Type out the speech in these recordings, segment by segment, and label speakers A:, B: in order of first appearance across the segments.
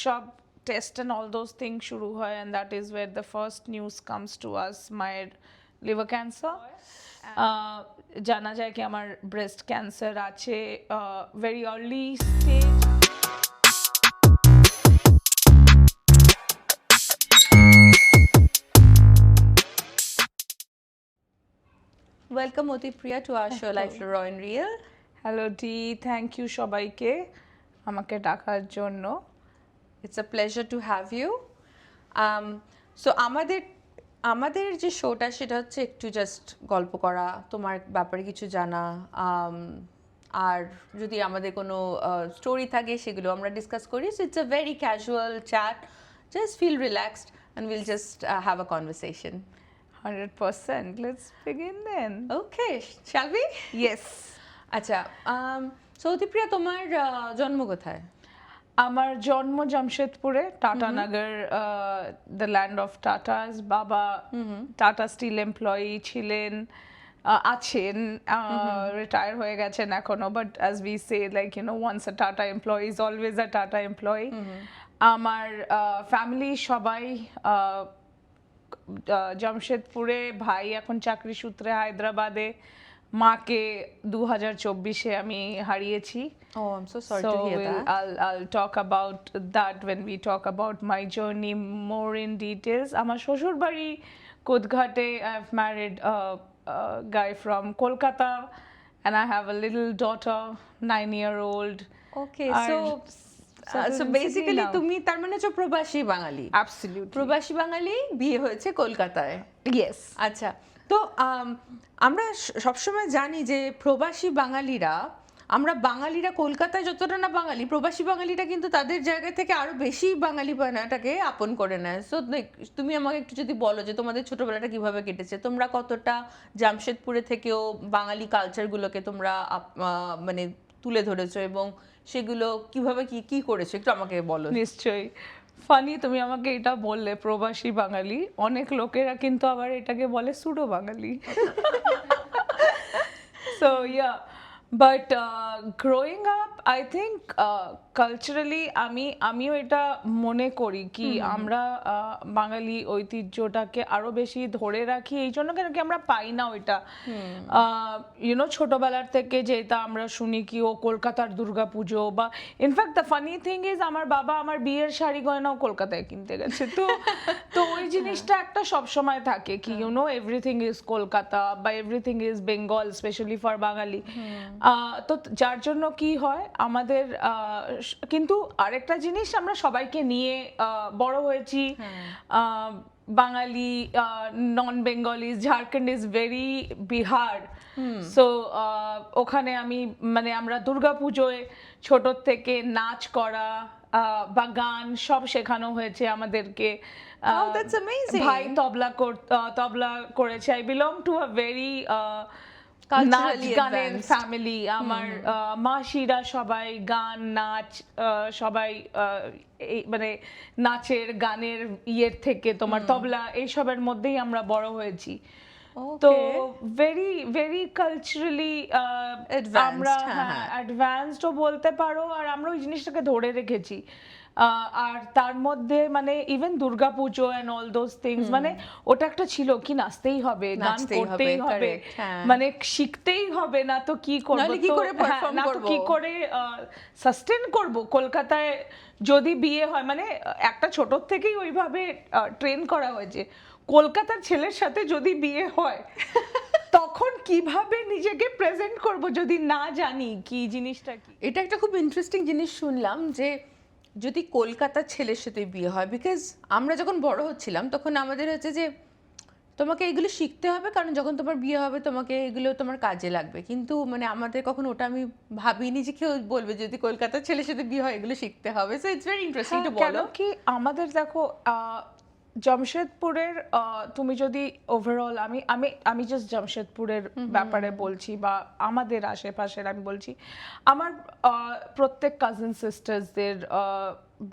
A: সব test and all those things শুরু হয়, and that is where the first news comes to us, মায়ের liver cancer. জানা যায় কি আমার ব্রেস্ট ক্যান্সার আছে, very early stage.
B: Welcome Moti Priya to our show Life Raw and Real.
A: Hello ডি, thank you সবাইকে আমাকে ডাকার জন্য।
B: It's a pleasure to have you. So আমাদের যে শোটা সেটা হচ্ছে একটু জাস্ট গল্প করা, তোমার ব্যাপারে কিছু জানা, আর যদি আমাদের কোনো স্টোরি থাকে সেগুলো আমরা ডিসকাস করি। So it's a very casual chat. Just feel relaxed and we'll just have a conversation.
A: 100%. Let's begin then.
B: Okay, shall we?
A: Yes.
B: আচ্ছা, সৌদি প্রিয়া তোমার জন্ম কোথায়?
A: আমার জন্ম জামশেদপুরে, টাটানগর, দ্য ল্যান্ড অফ টাটাস। বাবা টাটা স্টিল এমপ্লয়ি ছিলেন, আছেন, রিটায়ার হয়ে গেছেন এখনো, but as we say like once a Tata employee is always a Tata employee. আমার ফ্যামিলি সবাই জামশেদপুরে, ভাই এখন চাকরি সূত্রে হায়দ্রাবাদে, মাকে 2024-এ আমি হারিয়েছি।
B: Oh, I'm so sorry to hear that.
A: I'll talk about that when we talk about my journey more in details. আমার শ্বশুর বাড়ি কোদঘাটে. I've married a guy from Kolkata and I have a little daughter, 9-year-old.
B: Okay, so basically তুমি তার মানে হচ্ছে প্রবাসী বাঙালি।
A: Absolutely.
B: প্রবাসী বাঙালি, বিয়ে হয়েছে কলকাতায়।
A: Yes.
B: আচ্ছা, তো আমরা সবসময় জানি যে প্রবাসী বাঙালিরা, আমরা বাঙালিরা কলকাতায় যতটা না বাঙালি, প্রবাসী বাঙালিরা কিন্তু তাদের জায়গা থেকে আরো বেশি বাঙালি বানাটাকে আপন করে নেয়। সো তুমি আমাকে একটু যদি বলো যে তোমাদের ছোটবেলাটা কিভাবে কেটেছে, তোমরা কতটা জামশেদপুরে থেকেও বাঙালি কালচারগুলোকে তোমরা মানে তুলে ধরেছো এবং সেগুলো কিভাবে কি করেছো, একটু আমাকে বলো।
A: নিশ্চয়ই। ফানি তুমি আমাকে এটা বললে প্রবাসী বাঙালি, অনেক লোকেরা কিন্তু আবার এটাকে বলে pseudo Bangali. So yeah, but growing up I think culturally আমিও এটা মনে করি কি আমরা বাঙালি ঐতিহ্যটাকে আরো বেশি ধরে রাখি, এই জন্য কেন কি আমরা পাই না ওইটা। ছোটবেলার থেকে যেটা আমরা শুনি কি ও কলকাতার দুর্গাপুজো, বা in fact the funny thing is আমার বাবা আমার বিয়ের শাড়ি গয়নাও কলকাতায় কিনতে গেছে। তো ওই জিনিসটা একটা সবসময় থাকে কি এভরিথিং ইজ কলকাতা বা everything is Bengal, specially for Bangali. তো যার জন্য কি হয় আমাদের, কিন্তু আরেকটা জিনিস আমরা সবাইকে নিয়ে বড় হয়েছি। Bangali, non Bengali, Jharkhand is very Bihar. So ওখানে মানে আমরা দুর্গাপুজোয় ছোট থেকে নাচ করা বা গান সব শেখানো হয়েছে আমাদেরকে।
B: Oh, that's amazing.
A: ভাই তবলা করেছে। I belong to a very নাচ গানের ফ্যামিলি। আমার মাসিরা সবাই গান নাচ, সবাই মানে নাচের গানের ইয়ের থেকে তোমার তবলা এইসবের মধ্যেই আমরা বড় হয়েছি। তো ভেরি ভেরি কালচারালি আমরা অ্যাডভান্সডও বলতে পারো, আর আমরা ওই জিনিসটাকে ধরে রেখেছি। আর তার মধ্যে মানে even Durga Puja and all those things, মানে ওটা একটা ছিল কি নাচতেই হবে, গান করতেই হবে, মানে শিখতেই হবে, না তো কি করবো, না তো কি করে সাস্টেন করব। কলকাতায় যদি বিয়ে হয়, মানে একটা ছোট থেকেই ওইভাবে ট্রেন করা হয়েছে, কলকাতার ছেলের সাথে যদি বিয়ে হয় তখন কিভাবে নিজেকে প্রেজেন্ট করব যদি না জানি কি জিনিসটা কি।
B: এটা একটা খুব ইন্টারেস্টিং জিনিস শুনলাম যে যদি কলকাতার ছেলের সাথে বিয়ে হয়, বিকজ আমরা যখন বড় হচ্ছিলাম তখন আমাদের হচ্ছে যে তোমাকে এগুলো শিখতে হবে, কারণ যখন তোমার বিয়ে হবে তোমাকে এগুলো তোমার কাজে লাগবে। কিন্তু মানে আমাদের কখন ওটা আমি ভাবিনি যে কেউ বলবে যদি কলকাতার ছেলের সাথে বিয়ে হয় এগুলো শিখতে হবে। So it's very interesting two বলো
A: কি আমাদের দেখো জামশেদপুরের, তুমি যদি ওভারঅল আমি জাস্ট জামশেদপুরের ব্যাপারে বলছি বা আমাদের আশেপাশের আমি বলছি, আমার প্রত্যেক কাজিন সিস্টার্সদের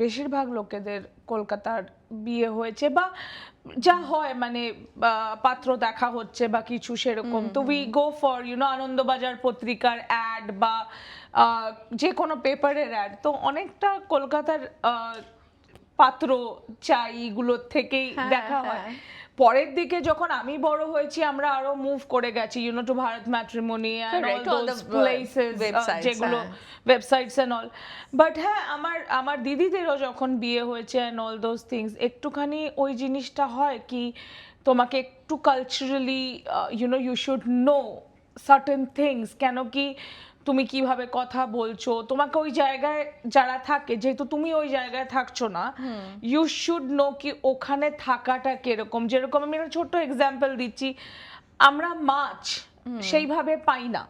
A: বেশিরভাগ লোকেদের কলকাতার বিয়ে হয়েছে বা যা হয়, মানে পাত্র দেখা হচ্ছে বা কিছু সেরকম। তো উই গো ফর আনন্দবাজার পত্রিকার অ্যাড বা যে কোনো পেপারের অ্যাড। তো অনেকটা কলকাতার পাত্র চাই এগুলোর থেকেই দেখা হয়। পরের দিকে যখন আমি বড় হয়েছি আমরা আরো মুভ করে গেছি to Bharat Matrimony and all those places যেগুলো ওয়েবসাইটস এন্ড অল। বাট হ্যাঁ আমার দিদিদেরও যখন বিয়ে হয়েছে এন্ড অল দোজ থিংস একটুখানি ওই জিনিসটা হয় কি তোমাকে একটু culturally you should know certain things, কেন কি তুমি কিভাবে কথা বলছো, তোমাকে ওই জায়গায় যারা থাকে, যেহেতু তুমি ওই জায়গায় থাকছো না, ইউ শুড নো কি ওখানে থাকাটা কিরকম। যেরকম আমি একটা ছোট্ট এক্সাম্পল দিচ্ছি, আমরা মাছ সেইভাবে পাই না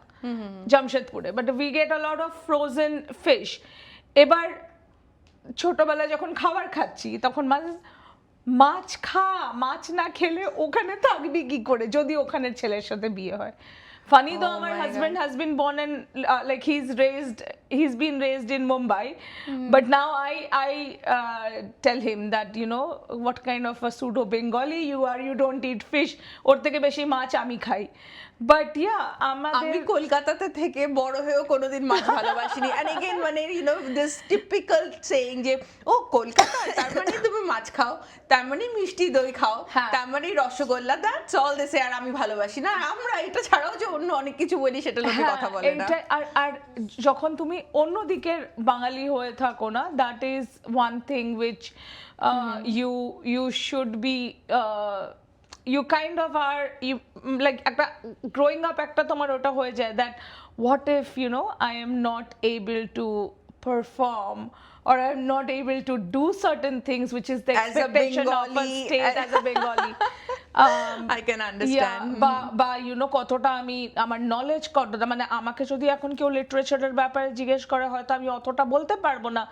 A: জামশেদপুরে, but we get a lot of frozen fish. এবার ছোটবেলায় যখন খাবার খাচ্ছি তখন মাছ মাছ না খেলে ওখানে থাকবি কি করে যদি ওখানের ছেলের সাথে বিয়ে হয়। Funny though, my husband has been born in like he's been raised in Mumbai, but now I tell him that what kind of a pseudo Bengali you are, you don't eat fish, ওর থেকে বেশি মাছ আমি খাই। But yeah,
B: আমি কলকাতাতে থেকে বড় হয়েও কোনোদিন মাছ ভালোবাসিনি। and again মানে this typical saying যে ও কলকাতা তার মানে তুমি মাছ খাও, তার মানে মিষ্টি দই খাও, তার মানে rasgulla, that's all they say, আর আমি ভালোবাসি না। আমরা এটা ছাড়াও যে অন্য অনেক কিছু বলি সেটা লোকে কথা বলে না।
A: আর যখন তুমি অন্য দিকের বাঙালি হয়ে থাকো না, that is one thing which you should be you kind of are like একটা growing up একটা তোমার ওটা হয়ে যায় that what if I am not able to perform or I'm not able to do certain things which is the expectation of a state as a Bengali.
B: I can understand.
A: বা কতটা আমি আমার knowledge কতটা, মানে আমাকে যদি এখন কেউ লিটারেচারের ব্যাপারে জিজ্ঞেস করে হয়তো আমি অতটা বলতে পারবো না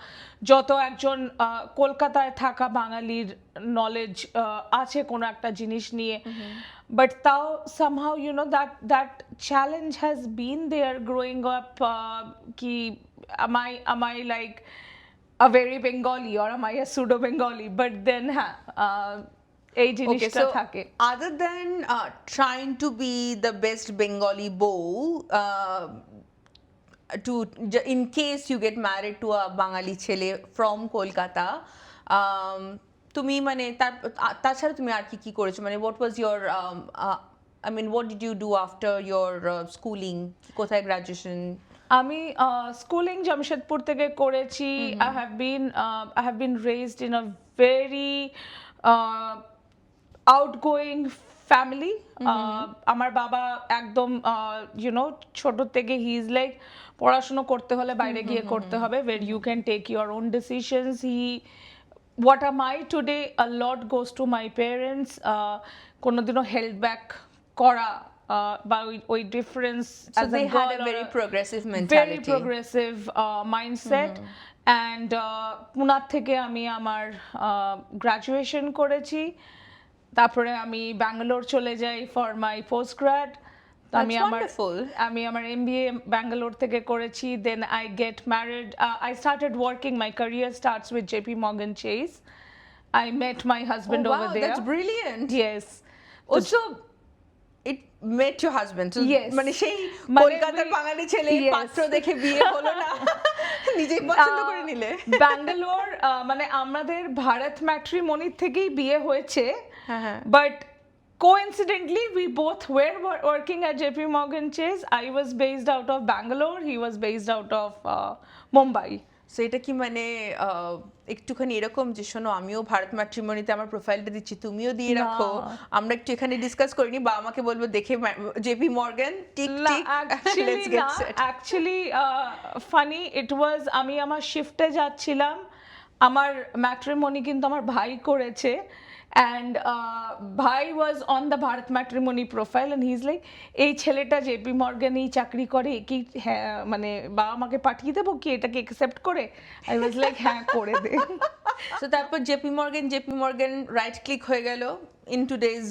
A: যত একজন কলকাতায় থাকা বাঙালির নলেজ আছে কোনো একটা জিনিস নিয়ে। But তাও somehow that challenge has been there growing up, ki am I like a very Bengali or am I a pseudo Bengali? But then এই জিনিসটা থাকে।
B: Other than trying to be the best Bengali beau, in case you get married to a Bengali ছেলে from Kolkata, তুমি মানে তাছাড়া তুমি আর কি করেছো, মানে what was your I mean what did you do after your schooling, কোথায় graduation?
A: আমি স্কুলিং জামশেদপুর থেকে করেছি। I have been raised in a very outgoing family. আমার বাবা একদম ছোট থেকে he is like পড়াশোনা করতে হলে বাইরে গিয়ে করতে হবে, where you can take your own decisions. What am I today? A lot goes to my parents. কোনোদিনও held back করা বা ওই difference
B: as a girl, had a very progressive mentality,
A: very progressive mindset. and পুনার থেকে আমি আমার graduation করেছি, তারপরে আমি ব্যাঙ্গালোর চলে যাই ফর মাই পোস্ট গ্রাড। আমি আমার MBA ব্যাঙ্গালোর থেকে করেছি। Then I get married, I started working, my career starts with JP Morgan Chase. I met my husband over there.
B: That's brilliant.
A: Yes.
B: Also it met your husband. So মানে সেই কলকাতার বাঙালি ছেলে পাত্র দেখে বিয়ে হলো না, নিজেই পছন্দ করে নিলে।
A: ব্যাঙ্গালোর মানে আমাদের ভারত ম্যাট্রিমনি থেকেই বিয়ে হয়েছে, but coincidentally we both were working at JP Morgan Chase. I was based out of Bangalore, he was based out of Mumbai.
B: So এটা কি মানে একটুখানি এরকম যে শোনো আমিও ভারত ম্যাট্রিমনিতে আমার প্রোফাইলটা দিচ্ছি, তুমিও দিয়ে রাখো, আমরা একটু এখানে ডিসকাস করিনি, বা আমাকে বলবো দেখে JP Morgan tick tick let's get set?
A: Actually funny it was, আমি আমার শিফটে যাচ্ছিলাম, আমার ম্যাট্রিমনি কিন্তু আমার ভাই করেছে, and ভাই was on the Bharat Matrimony profile and he's like এই ছেলেটা JP Morgan এই চাকরি করে, কি মানে বাবা আমাকে পাঠিয়ে দেবো কি এটাকে অ্যাকসেপ্ট করে? I was like হ্যাঁ করে দে।
B: So তারপর JP Morgan রাইট ক্লিক হয়ে গেল in today's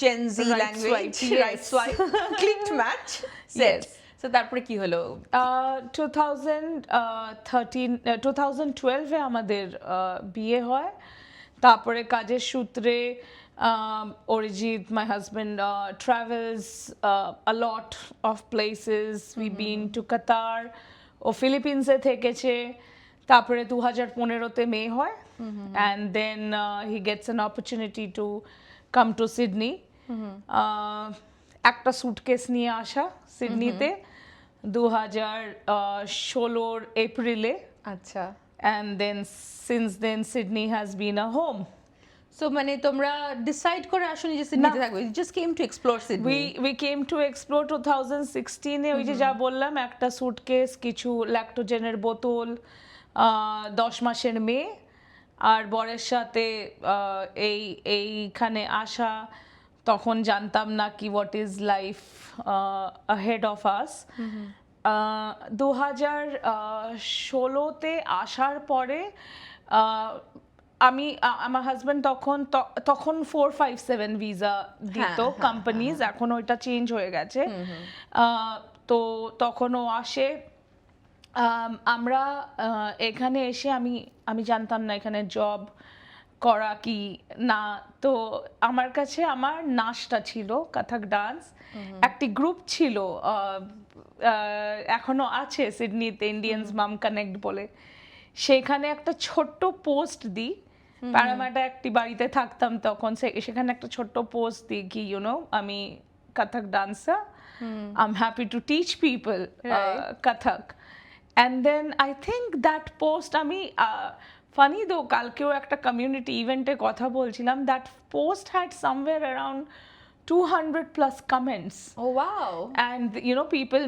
B: Gen Z language, right swipe, clicked match, set. So তারপরে কি হলো?
A: 2012 এ আমাদের বিয়ে হয়। তারপরে কাজের সূত্রে Arijit, my husband, travels a lot of places. We've been to Qatar, ও ফিলিপিন্সে থেকেছে, তারপরে 2015-তে মেয়ে হয় and then he gets an opportunity to come to Sydney. একটা সুটকেস নিয়ে আসা সিডনিতে 2016 এপ্রিলে,
B: আচ্ছা।
A: and then since then Sydney has been a home.
B: So মানে তোমরা ডিসাইড করে আসনি যে সিডনিতে থাকবে, you just came to explore Sydney?
A: We came to explore 2016 এ, ওই যে যা বললাম, একটা সুটকেস, কিছু ল্যাক্টোজেনের বোতল, 10 মাসের মেয়ে, আর বরের সাথে এইখানে আসা। তখন জানতাম না কি what is life ahead of us. 2016-তে আসার পরে আমার হাজবেন্ড তখন 457 ভিসা দিত কোম্পানিজ, এখন ওইটা চেঞ্জ হয়ে গেছে। তো তখন ও আসে, আমরা এখানে এসে আমি জানতাম না এখানে জব করা কি না। তো আমার কাছে আমার নাচটা ছিল, কথক ডান্স, একটি গ্রুপ ছিল, এখনো আছে সিডনিতে, ইন্ডিয়ানস মাম কানেক্ট বলে। সেখানে একটা ছোট্ট পোস্ট দিই, প্যারামাটা একটি বাড়িতে থাকতাম তখন, সেখানে একটা ছোট্ট পোস্ট দিই কি আমি Kathak dancer, I am happy to teach people Kathak. And then I think that post, আমি funny though, কালকেও একটা কমিউনিটি ইভেন্টে কথা বলছিলাম, that post had somewhere around 200 plus comments.
B: Oh wow.
A: And people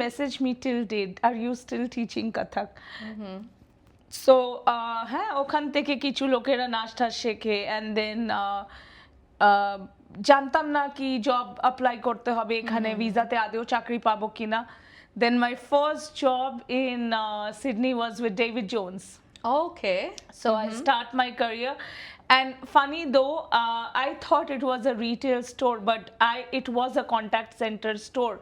A: message me till date, are you still teaching Kathak? So হ্যাঁ, ওখান থেকে কিছু লোকেরা নাচটা শেখে, and then জানতাম না কি জব অ্যাপ্লাই করতে হবে এখানে, ভিসাতে আদেও চাকরি পাবো কিনা। Then my first job in Sydney was with David Jones.
B: Okay.
A: So I start my career, and funny though, I thought it was a retail store, but it was a contact center store,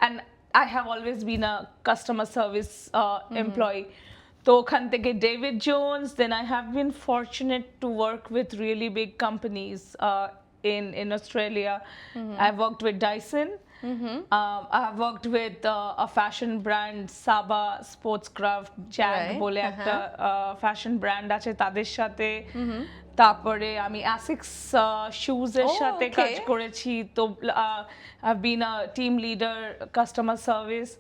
A: and I have always been a customer service employee. So ওখান থেকে David Jones, then I have been fortunate to work with really big companies in Australia. I've worked with Dyson. I've worked with a fashion brand, Saba Sportscraft, Jag বলে একটা fashion brand আছে, তাদের সাথে। তারপরে আমি Asics shoes এর সাথে কাজ করেছি, তো I've been a team leader, customer service.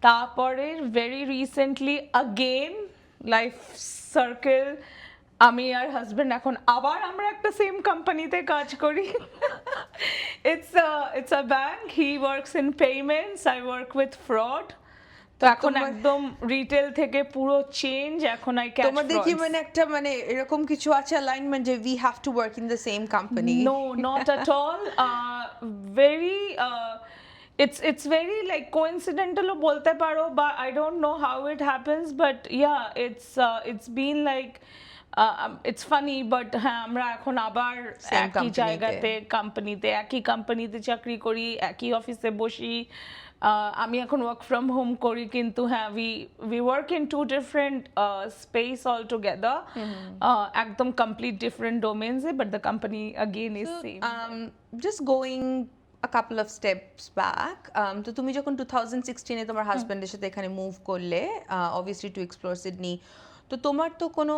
A: তারপরে very recently again life circle, আমি আর হাজবেন্ড এখন আবার আমরা একটা সেম কোম্পানিতে কাজ করি। It's a bank. He works in payments, I work with fraud. তো এখন একদম রিটেল থেকে পুরো চেঞ্জ, এখন আই ক্যাচ।
B: তোমাদের কি মানে একটা মানে এরকম কিছু আছে অ্যালাইনমেন্ট যে we have to work in the same company?
A: No, not at all. Very it's very like coincidental বলতে পারো, but I don't know how it happens, but yeah, it's been like it's funny, but হ্যাঁ, আমরা এখন আবার একই জায়গাতে একই কোম্পানিতে চাকরি করি, একই অফিসে বসি। আমি এখন ওয়ার্ক ফ্রম হোম করি, কিন্তু হ্যাঁ, we work in two different space altogether, একদম complete different domains, but the company again is same.
B: Just going a couple of steps back, তো তুমি যখন 2016-এ তোমার হাজবেন্ডের সাথে এখানে মুভ করলে, obviously to explore Sydney, তো তোমার তো কোনো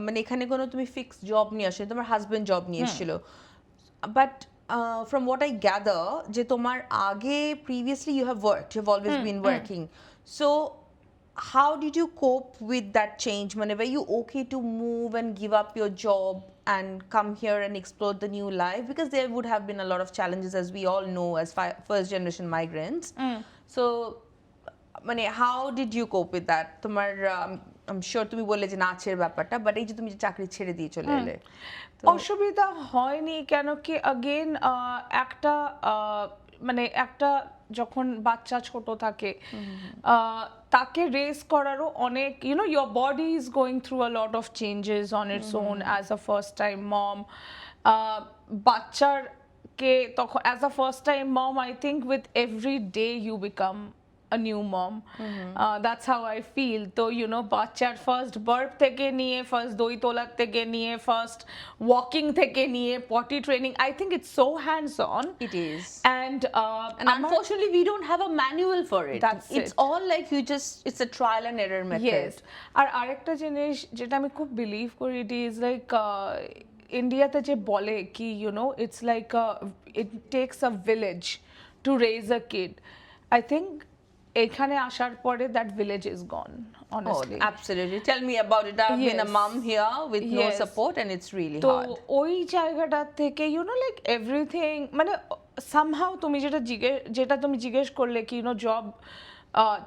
B: মানে এখানে কোনো তুমি ফিক্সড জব নিয়ে আসলে, তোমার হাজবেন্ড জব নিয়ে এসেছিল, but from what I gather যে তোমার আগে previously you have always been working, so how did you cope with that change? মানে were you okay to move and give up your job and come here and explore the new life, because there would have been a lot of challenges, as we all know, as first generation migrants. So মানে how did you cope with that? তোমার I'm sure তুমি বললে যে নাচের ব্যাপারটা, but এই যে তুমি যে চাকরি ছেড়ে দিয়ে চলে এলে,
A: অসুবিধা হয়নি, কেন কি अगेन একটা মানে একটা যখন বাচ্চা ছোট থাকে, তাকে রেস করারও অনেক, your body is going through a lot of changes on its own as a first time mom. বাচ্চার কে তখন as a first time mom, I think with every day you become a new mom. That's how I feel. তো বাচ্চার first birth থেকে নিয়ে first দই তোলার থেকে নিয়ে ফার্স্ট ওয়াকিং থেকে নিয়ে পটি training, I think it's so hands on.
B: It is.
A: And
B: Unfortunately, we don't have a manual for it.
A: That's
B: It's
A: it.
B: all like it's a trial and error method.
A: Yes. আর আরেকটা জিনিস যেটা আমি খুব believe করি, it is like ইন্ডিয়াতে যে বলে কি it's like it takes a village to raise a kid, I think এখানে আসার পরে that village is gone, honestly.
B: Oh, absolutely. Tell me about it. I've been a
A: Yes.
B: mom here with no
A: Yes.
B: support, and it's really
A: তো
B: hard.
A: ওই জায়গাটা থেকে like everything মানে somehow তুমি যেটা তুমি জিজ্ঞেস করলে কি জব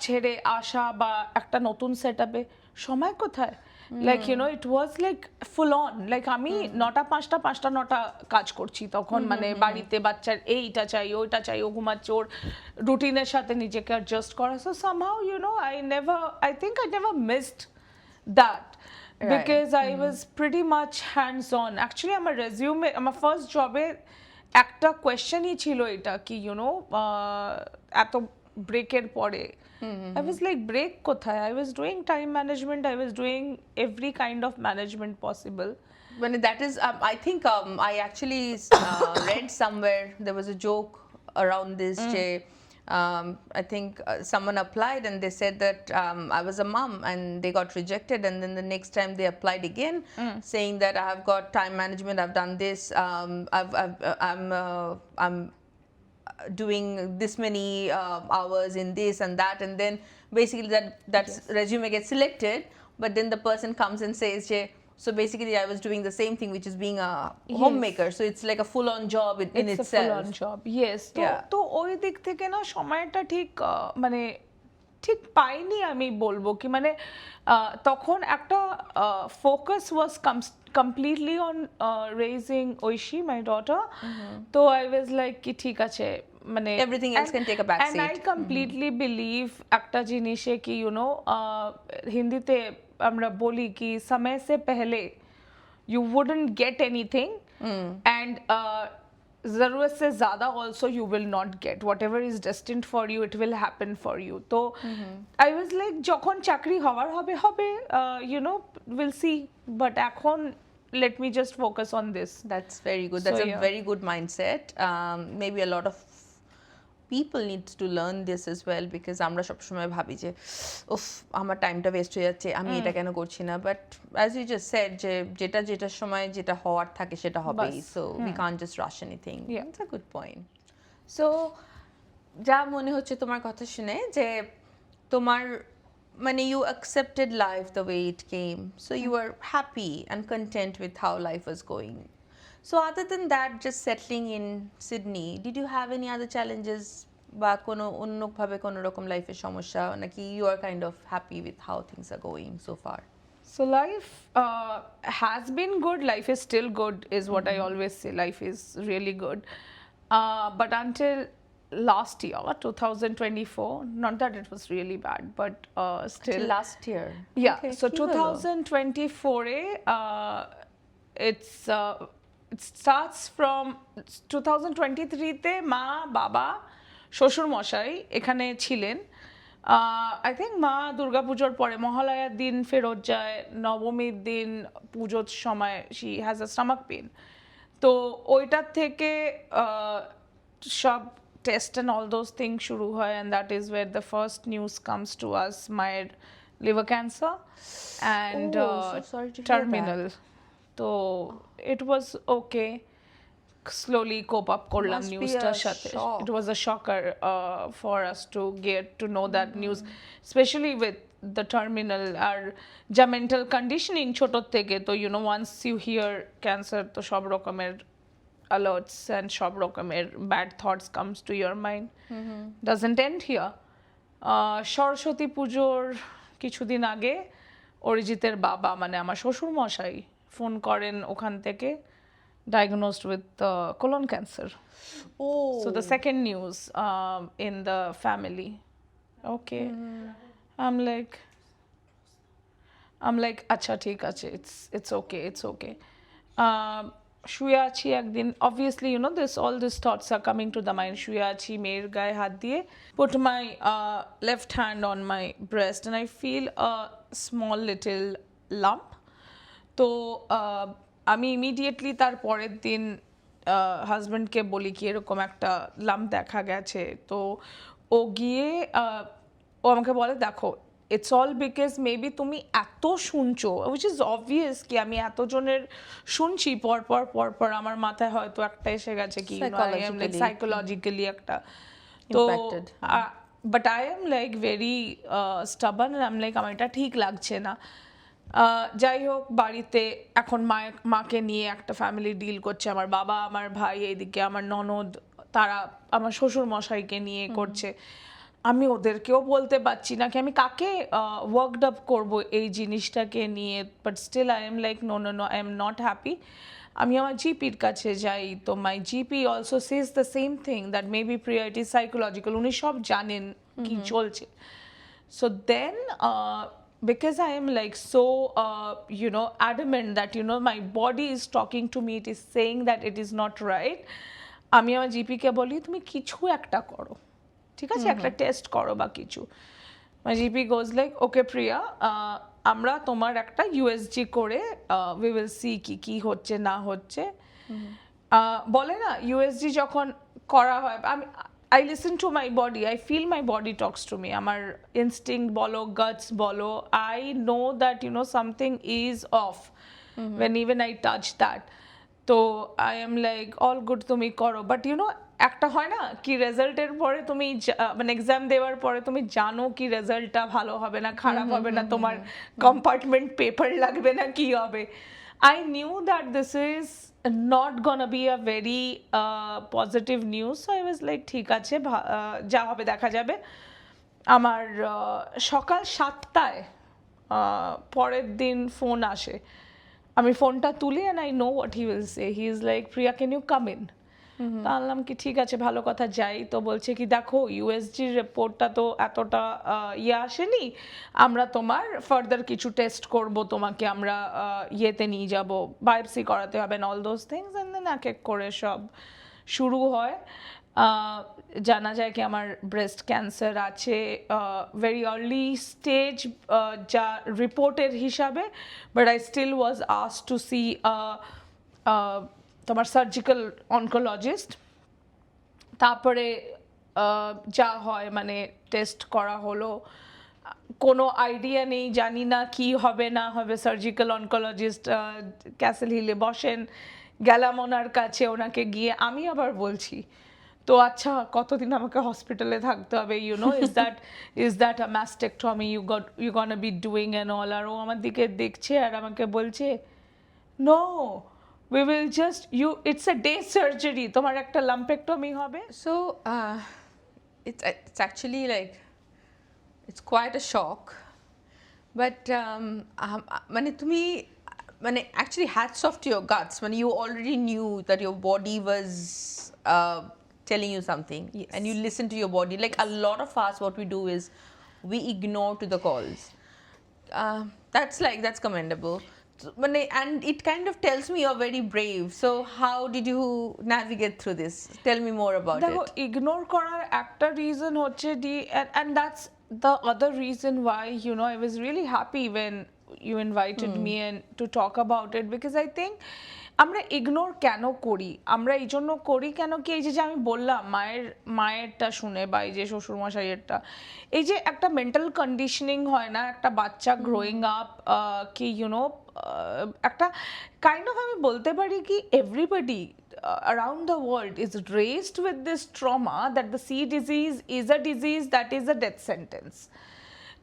A: ছেড়ে আসা বা একটা নতুন সেটআপে সময় কোথায়, like it was like full on, like আমি 9টা 5টা 5টা 9টা কাজ করছি তখন, মানে বাড়িতে বাচ্চার এইটা চাই ওইটা চাই, ও ঘুমাচ্ছে, ওর রুটিনের সাথে নিজেকে অ্যাডজাস্ট করা। So somehow I think I never missed that.
B: Right.
A: Because I was pretty much hands on. Actually আমার রেজিউমে আমার ফার্স্ট জবে একটা কোয়েশ্চেনই ছিল এটা কি এত ব্রেকের পরে I was like break কোথায়, I was doing time management, I was doing every kind of management possible.
B: When that is, I think I actually read somewhere there was a joke around this. I think someone applied and they said that I was a mom and they got rejected, and then the next time they applied again, saying that I have got time management, I've done this, I'm doing this many hours in this and that, and then basically that resume gets selected, but then the person comes and says, so basically I was doing the same thing, which is being a homemaker. So it's like a full-on job in
A: It's
B: itself.
A: a full-on job. Yes. তো ওই দিক থেকে না সময়টা ঠিক মানে ঠিক পাইনি আমি বলবো কি, মানে তখন একটা focus was completely on raising Aishi my daughter. তো আই ওয়াজ লাইক কি ঠিক আছে, মানে
B: Everything else can take a back
A: and
B: seat.
A: I completely believe একটা জিনিসে কি হিন্দিতে আমরা বলি কি সময় সে পহলে you wouldn't get anything, and जरूरत से ज़्यादा also you will not get whatever is destined for you, it will happen for you. তো I was like যখন চাকরি হওয়ার হবে we'll see, but এখন let me just focus on this.
B: That's very good. That's
A: So,
B: a very good mindset. Maybe a lot of people need to learn this as well, because আমরা সব সময় ভাবি যে উফ আমার টাইমটা ওয়েস্ট হয়ে যাচ্ছে, আমি এটা কেন করছি না, but as you just said যে যেটা সময় যেটা হওয়ার থাকে সেটা হবেই, so we can't just rush anything.
A: Yeah.
B: That's a good point. So যা মনে হচ্ছে তোমার কথা শুনে যে তোমার মানে you accepted life the way it came, so you were happy and content with how life was going. So other than that, just settling in Sydney, did you have any other challenges বা কোনো অন্যভাবে কোনো রকম লাইফের সমস্যা, নাকি you are kind of happy with how things are going so far?
A: So life has been good, life is still good is what I always say, life is really good, but until last year 2024, not that it was really bad, but still
B: Till last year.
A: yeah.
B: Okay,
A: So
B: কি হলো?
A: 2024 it starts from 2023 তে মা বাবা শ্বশুর মশাই এখানে ছিলেন। I think মা দুর্গাপুজোর পরে মহালয়ার দিন ফেরত যায়, নবমীর দিন পুজোর সময় she has a stomach pain. তো ওইটার থেকে সব test and all those thing শুরু হয়, and that is where the first news comes to us, মায়ের liver cancer and
B: Oh, so sorry to hear
A: terminal. তো it was okay, slowly cope up করলাম
B: Must be
A: নিউজটার
B: a
A: সাথে।
B: shock.
A: It was a shocker for us to get to know that news, especially with the terminal আর যা mental conditioning ছোটোর থেকে। তো once you hear cancer তো সব রকমের alerts and সব রকমের bad thoughts comes to your mind. Doesn't end here. Saraswati পুজোর কিছুদিন আগে অরিজিতের বাবা মানে আমার শ্বশুর মশাই ফোন করেন ওখান থেকে, diagnosed with colon cancer.
B: Oh.
A: So the second news in the family. Okay. I'm like acha theek ache, it's okay. শুয়ে আছি একদিন, obviously you know this all these thoughts are coming to the mind, শুয়ে আছি মেয়ের গায়ে হাত দিয়ে, put my left hand on my breast and I feel a small little lump. তো আমি ইমিডিয়েটলি তার পরের দিন হাজব্যান্ডকে বলি কি এরকম একটা লাম্প দেখা গেছে। তো ও গিয়ে ও আমাকে বলে দেখো ইটস অল বিকজ মেবি তুমি এত শুনছো, উইচ ইজ অবভিয়াস কি আমি এতজনের শুনছি পর আমার মাথায় হয়তো একটা এসে গেছে কি সাইকোলজিক্যালি একটা। তো but I am like very stubborn, I am like আমার এটা ঠিক লাগছে না। যাই হোক বাড়িতে এখন মাকে নিয়ে একটা ফ্যামিলি ডিল করছে, আমার বাবা আমার ভাই এইদিকে আমার ননদ, তারা আমার শ্বশুর মশাইকে নিয়ে করছে। আমি ওদেরকেও বলতে পারছি না কি আমি কাকে ওয়ার্কড আপ করবো এই জিনিসটাকে নিয়ে, but still I am like no I am not happy. আমি আমার জিপির কাছে যাই, তো my GP also says the same thing that maybe Priya it is psychological, উনি সব জানেন কি চলছে। So then, because I am like so, adamant that, my body is talking to me, it is saying that it is not right, আমি আমার জিপিকে বলি তুমি কিছু একটা করো, ঠিক আছে, একটা টেস্ট করো বা কিছু। My GP goes like, okay প্রিয়া, আমরা তোমার একটা ইউএসজি করে we will see কি হচ্ছে না হচ্ছে। বলে না ইউএসজি যখন করা হয়, I listen to my body, I feel my body talks to me, আমার instinct বলো guts বলো, I know that something is off when even I touch that. তো I am like all good তুমি করো, but একটা হয় না কি রেজাল্টের পরে তুমি মানে এক্সাম দেওয়ার পরে তুমি জানো কি রেজাল্টটা ভালো হবে না খারাপ হবে না, তোমার কম্পার্টমেন্ট পেপার লাগবে না কি হবে। I knew that this is not gonna be a very positive news, so I was like ঠিক আছে যা হবে দেখা যাবে। আমার সকাল 7টায় পরের দিন ফোন আসে, আমি ফোনটা তুলি and I know what he will say, he is like Priya can you come in? বললাম কি ঠিক আছে ভালো কথা যাই। তো বলছে কি দেখো ইউএসজি রিপোর্টটা তো এতটা আসেনি, আমরা তোমার ফার্দার কিছু টেস্ট করব, তোমাকে আমরা ইয়েতে নিয়ে যাব, বায়োপসি করাতে হবে and all those things, and then এক এক করে সব শুরু হয়। জানা যায় কি আমার ব্রেস্ট ক্যান্সার আছে, ভেরি আর্লি স্টেজ যা রিপোর্টের হিসাবে, but I still was asked to see তোমার সার্জিক্যাল অনকোলজিস্ট। তারপরে যা হয় মানে টেস্ট করা হলো, কোনো আইডিয়া নেই, জানি না কি হবে না হবে। সার্জিক্যাল অনকোলজিস্ট ক্যাসেল হিলে বসেন, গেলাম ওনার কাছে, ওনাকে গিয়ে আমি আবার বলছি তো আচ্ছা কতদিন আমাকে হসপিটালে থাকতে হবে, is that a mastectomy you gonna be doing and all, আর ও আমার দিকে দেখছে আর আমাকে বলছে no we will just it's a day surgery, তোমার একটা lumpectomy হবে।
B: So it's actually like it's quite a shock, but মানে তুমি মানে actually hats off to your guts, when you already knew that your body was telling you something. Yes. And you listen to your body. Like a lot of us, what we do is we ignore to the calls. That's commendable. And it kind of tells me you're very brave. So how did you navigate through this? Tell me more about it.
A: Ignore করার একটা reason হচ্ছে and that's the other reason why I was really happy when you invited me and to talk about it, because I think আমরা ignore কেন করি, আমরা এই জন্য করি কেন কি এই যে আমি বললাম মায়েরটা শুনে বা এই যে শ্বশুরমশাইয়েরটা, এই যে একটা মেন্টাল কন্ডিশনিং হয় না একটা বাচ্চা গ্রোয়িং আপ কি একটা কাইন্ড অফ, আমি বলতে পারি কি everybody around the world is raised with this trauma that the C disease is a disease that is a death sentence.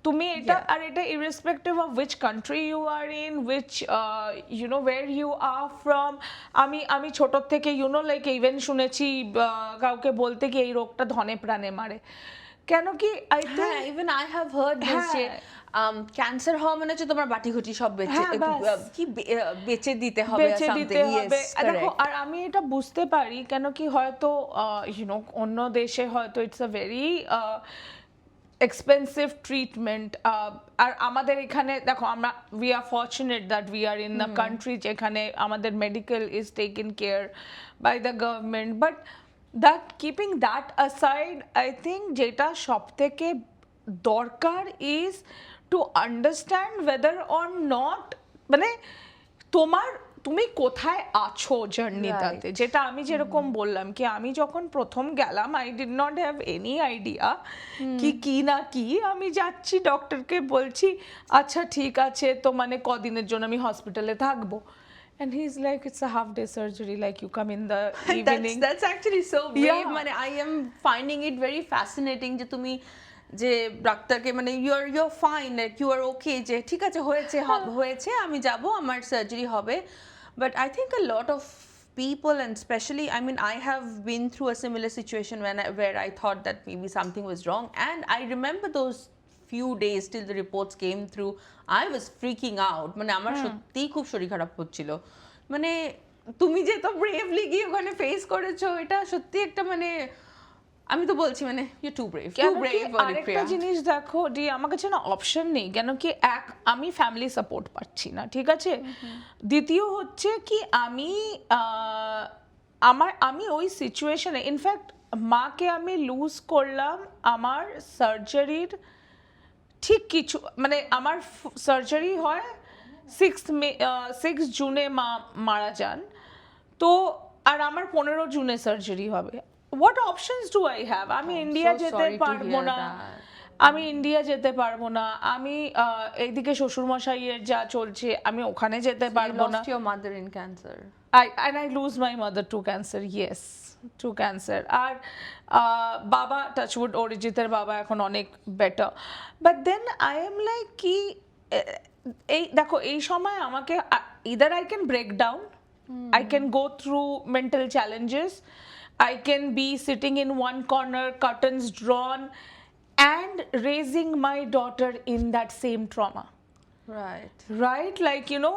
A: তুমি এটা আর এটা irrespective of which country you are in, which where you are from. আমি ছোট থেকে like even শুনেছি কাউকে বলতে কি এই রোগটা ধনে প্রাণে মারে, কেন কি
B: even I have heard this যে ক্যান্সার হওয়া মানে হচ্ছে তোমার বাটি ঘটি সব বেচে দিতে হবে,
A: দেখো। আর আমি এটা বুঝতে পারি কেন কি হয়তো অন্য দেশে হয়তো it's a very expensive treatment, আর আমাদের এখানে দেখো আমরা we are fortunate that we are in the country যেখানে আমাদের medical is taken care by the government, but that keeping that aside I think যেটা সব থেকে দরকার is to understand whether or not, মানে তুমি কোথায় আছো জার্নিটাতে, যেটা আমি যেরকম বললাম কি আমি যখন প্রথম গেলাম I did not have any idea কি না কি, আমি যাচ্ছি ডক্টরকে বলছি আচ্ছা ঠিক আছে তো মানে কদিনের জন্য আমি হসপিটালে থাকবো, and he's like it's a half day surgery, like you come in the evening.
B: That's actually so brave.
A: Yeah.
B: মানে I am finding it very fascinating যে তুমি যে ডাক্তারকে মানে you're fine, like you are okay, যে ঠিক আছে হয়েছে আমি যাব আমার সার্জারি হবে, but I think a lot of people, and especially I mean I have been through a similar situation where I thought that maybe something was wrong, and I remember those few days till the reports came through I was freaking out, মানে আমার সত্যিই খুব শরীর খারাপ হচ্ছিল, মানে তুমি যে তো ব্রেভলি গিয়ে ওখানে ফেস করেছো এটা সত্যি একটা মানে আমি তো বলছি মানে ইউ টু ব্রেভ
A: আরেকটা জিনিস দেখো ডি আমার কাছে না অপশন নেই, কেন কি আমি ফ্যামিলি সাপোর্ট পাচ্ছি না, ঠিক আছে, দ্বিতীয় হচ্ছে কি আমি ওই সিচুয়েশনে ইনফ্যাক্ট মাকে আমি লুজ করলাম আমার সার্জারির ঠিক কিছু মানে আমার সার্জারি হয় 6 জুনে মা মারা যান, তো আর আমার 15 জুনে সার্জারি হবে, what options do I have, আমি ইন্ডিয়া যেতে পারবো না, আমি এইদিকে শ্বশুরমশাইয়ের যা চলছে আমি ওখানে যেতে পারবো না,
B: your mother in cancer.
A: I lose my mother to cancer, yes, to cancer. আর বাবা টাচউড অরিজিতের বাবা এখন অনেক better, but then I am like কি এই দেখো এই সময় আমাকে either I can break down, I can go through mental challenges, I can be sitting in one corner, curtains drawn, and raising my daughter in that same trauma. Right, like you know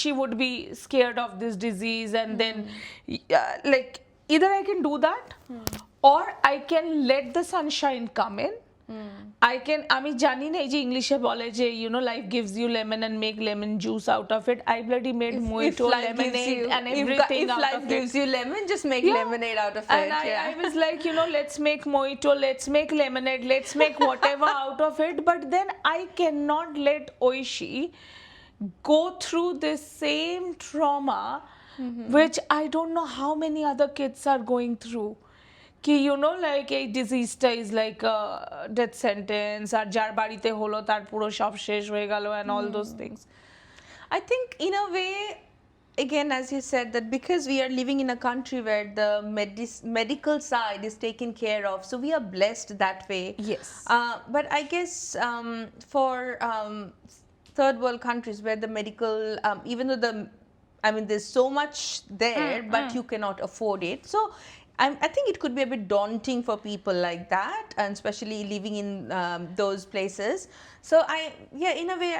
A: she would be scared of this disease, and then like either I can do that or I can let the sunshine come in. আমি জানি না এই যে ইংলিশে বলে যে you know life gives you lemon and make lemon juice out of it, I bloody made mojito, lemonade and everything
B: if
A: out
B: life
A: of it.
B: gives you lemon, just make lemonade out of
A: And
B: it.
A: I was like, you know, let's make mojito, let's make lemonade, let's make whatever out of it, but then I cannot let Oishi go through this same trauma which I don't know how many other kids are going through. কি you no like এই ডিজিজটা is like death sentence, আর যার বাড়িতে হলো তার পুরো সব শেষ হয়ে গেল and all those things.
B: I think in a way, again as you said, that because we are living in a country where the medical side is taken care of, so we are blessed that way.
A: Yes.
B: But I guess for third world countries where the medical even though there's so much there, but you cannot afford it, so I think it could be a bit daunting for people like that, and especially living in those places. So in a way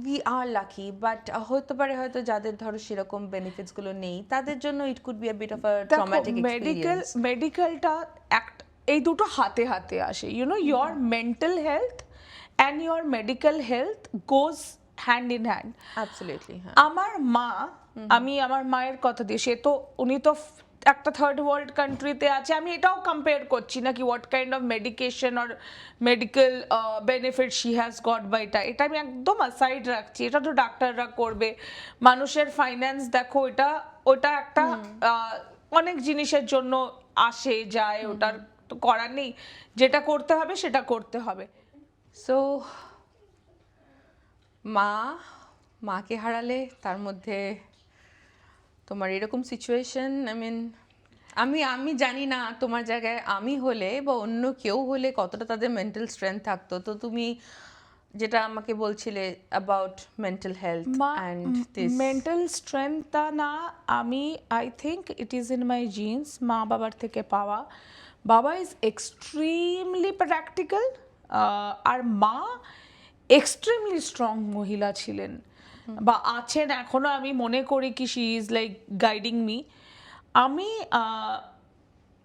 B: we are lucky, but হতে পারে হয়তো যাদের ধরো সেরকম benefits গুলো নেই তাদের জন্য it could be a bit of a traumatic experience.
A: মেডিকেলটা এই দুটো হাতে হাতে আসে, you know, your mental health and your medical health goes hand in hand.
B: Absolutely.
A: আমার মা, আমি আমার মায়ের কথা দিয়ে, উনি তো একটা থার্ড ওয়ার্ল্ড কান্ট্রিতে আছে, আমি এটাও কম্পেয়ার করছি না কি what kind of medication or medical benefit she has got by এটা আমি একদম অ্যাসাইড রাখছি, এটা তো ডাক্তাররা করবে, মানুষের ফাইন্যান্স দেখো ওটা একটা অনেক জিনিসের জন্য আসে যায়, ওটার তো করার নেই, যেটা করতে হবে সেটা করতে হবে।
B: সো মাকে হারালে, তার মধ্যে তোমার এরকম সিচুয়েশন, আমি জানি না তোমার জায়গায় আমি হলে বা অন্য কেউ হলে কতটা তাদের মেন্টাল স্ট্রেংথ থাকতো, তো তুমি যেটা আমাকে বলছিলে about mental health and this
A: mental স্ট্রেংথটা না, I think it is in my genes, মা বাবার থেকে পাওয়া। বাবা ইজ এক্সট্রিমলি প্র্যাকটিক্যাল, আর মা এক্সট্রিমলি স্ট্রং মহিলা ছিলেন বা আছেন এখনো, আমি মনে করি কি she is like guiding me. আমি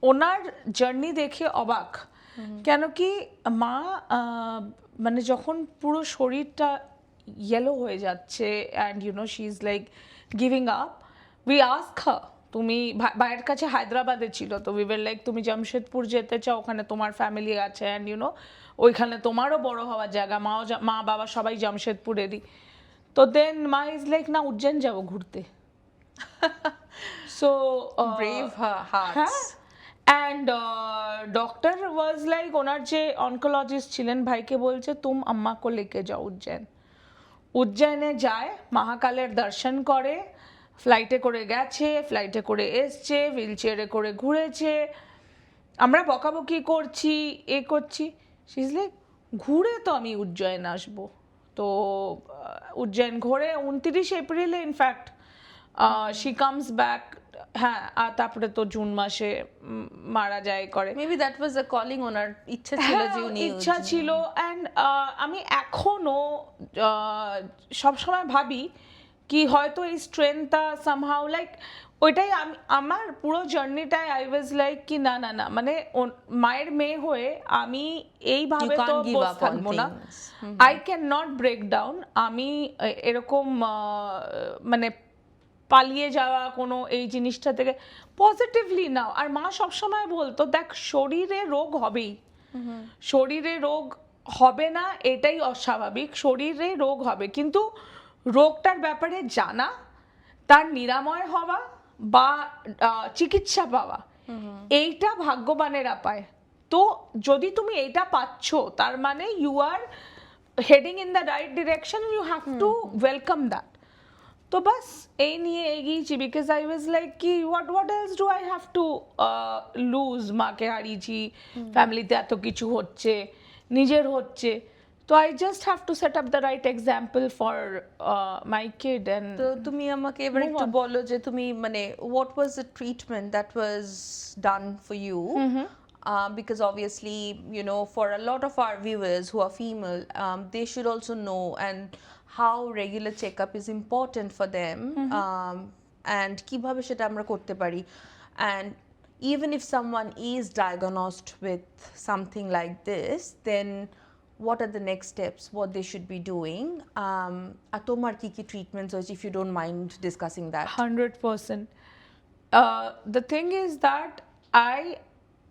A: ওনার জার্নি দেখে অবাক কেন কি মা মানে যখন পুরো শরীরটা ইয়েলো হয়ে যাচ্ছে and you know she is like giving up, we ask her, তুমি ভাইয়ের কাছে হায়দ্রাবাদে ছিল, তো উই ওয়ার লাইক তুমি জামশেদপুর যেতে চাও, ওখানে তোমার ফ্যামিলি আছে অ্যান্ড ইউ নো ওইখানে তোমারও বড় হওয়ার জায়গা, মা বাবা সবাই জামশেদপুরেরই। তো দেন মা ইজ লাইক না উজ্জৈন যাবো ঘুরতে। So
B: brave hearts.
A: হ্যাঁ, অ্যান্ড ডক্টর ওয়াজ লাইক, ওনার যে অনকোলজিস্ট ছিলেন ভাইকে বলছে তুম আম্মা কো লেকে যাও উজ্জৈন। উজ্জয়নে যায়, মহাকালের দর্শন করে, ফ্লাইটে করে গেছে, ফ্লাইটে করে এসছে, হুইল চেয়ারে করে ঘুরেছে, আমরা বকাবকি করছি, করছি, শি ইজ লাইক ঘুরে তো আমি উজ্জয়ন আসবো। তো উজ্জয়ন ঘুরে 29 এপ্রিলে ইনফ্যাক্ট শি কামস ব্যাক। হ্যাঁ, আর তারপরে তো জুন মাসে মারা যায় করে।
B: Maybe that was a calling, ওনার ইচ্ছা ছিল যে উনি
A: ইচ্ছা ছিল। অ্যান্ড আমি এখনো সবসময় ভাবি কি হয়তো এই স্ট্রেংথটা সামহাউ লাইক ওইটাই আমার পুরো জার্নিটাই আই ওয়াজ লাইক কি না না না মানে মায়ের মেয়ে হয়ে আমি এইভাবে তো বসে থাকবো না, I can not break down. আমি এরকম মানে পালিয়ে যাওয়া কোনো এই জিনিসটা থেকে পজিটিভলি নাও। আর মা সবসময় বলতো দেখ শরীরে রোগ হবেই, শরীরে রোগ হবে না এটাই অস্বাভাবিক, শরীরে রোগ হবে, কিন্তু রোগটার ব্যাপারে জানা, তার নিরাময় হওয়া বা চিকিৎসা পাওয়া, এইটা ভাগ্যবানেরা পায়। তো যদি তুমি এইটা পাচ্ছ তার মানে you are heading in the right direction, you have to welcome that. তো বাস এই নিয়ে এগিয়েছি, বিকজ আই ওয়াজ লাইক কি what else do I have to lose. মাকে হারিয়েছি, ফ্যামিলিতে এত কিছু হচ্ছে, নিজের হচ্ছে, তো I just have to set up the right example for my kid. And
B: তো তুমি আমাকে এবার একটু বলো যে তুমি মানে what was the treatment that was done for you? Because obviously, you know, for a lot of our viewers who are female, they should also know and how regular checkup is important for them, and কিভাবে সেটা আমরা করতে পারি, and even if someone is diagnosed with something like this, then what are the next steps, what they should be doing, আর তোমার কি কি treatments হয়েছে, if you don't mind discussing that.
A: 100%. The thing is that I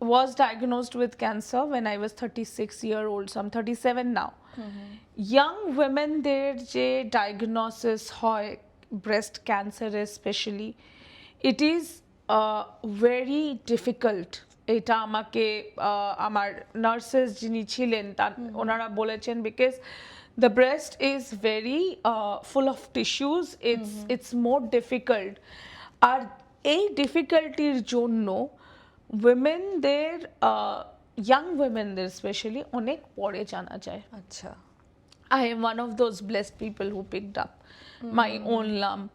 A: was diagnosed with cancer when I was 36-year-old, so I'm 37 now. Young women দের যে diagnosis হয় breast cancer especially, it is very difficult. এটা আমাকে আমার nurses যিনি ছিলেন ওনারা বলেছেন, because the breast is very full of tissues, it's more difficult. আর এই ডিফিকাল্টির জন্য উইমেনদের ইয়াং উইমেনদের স্পেশালি অনেক পরে জানা যায়।
B: আচ্ছা,
A: I am one of those blessed people who picked up my own lump.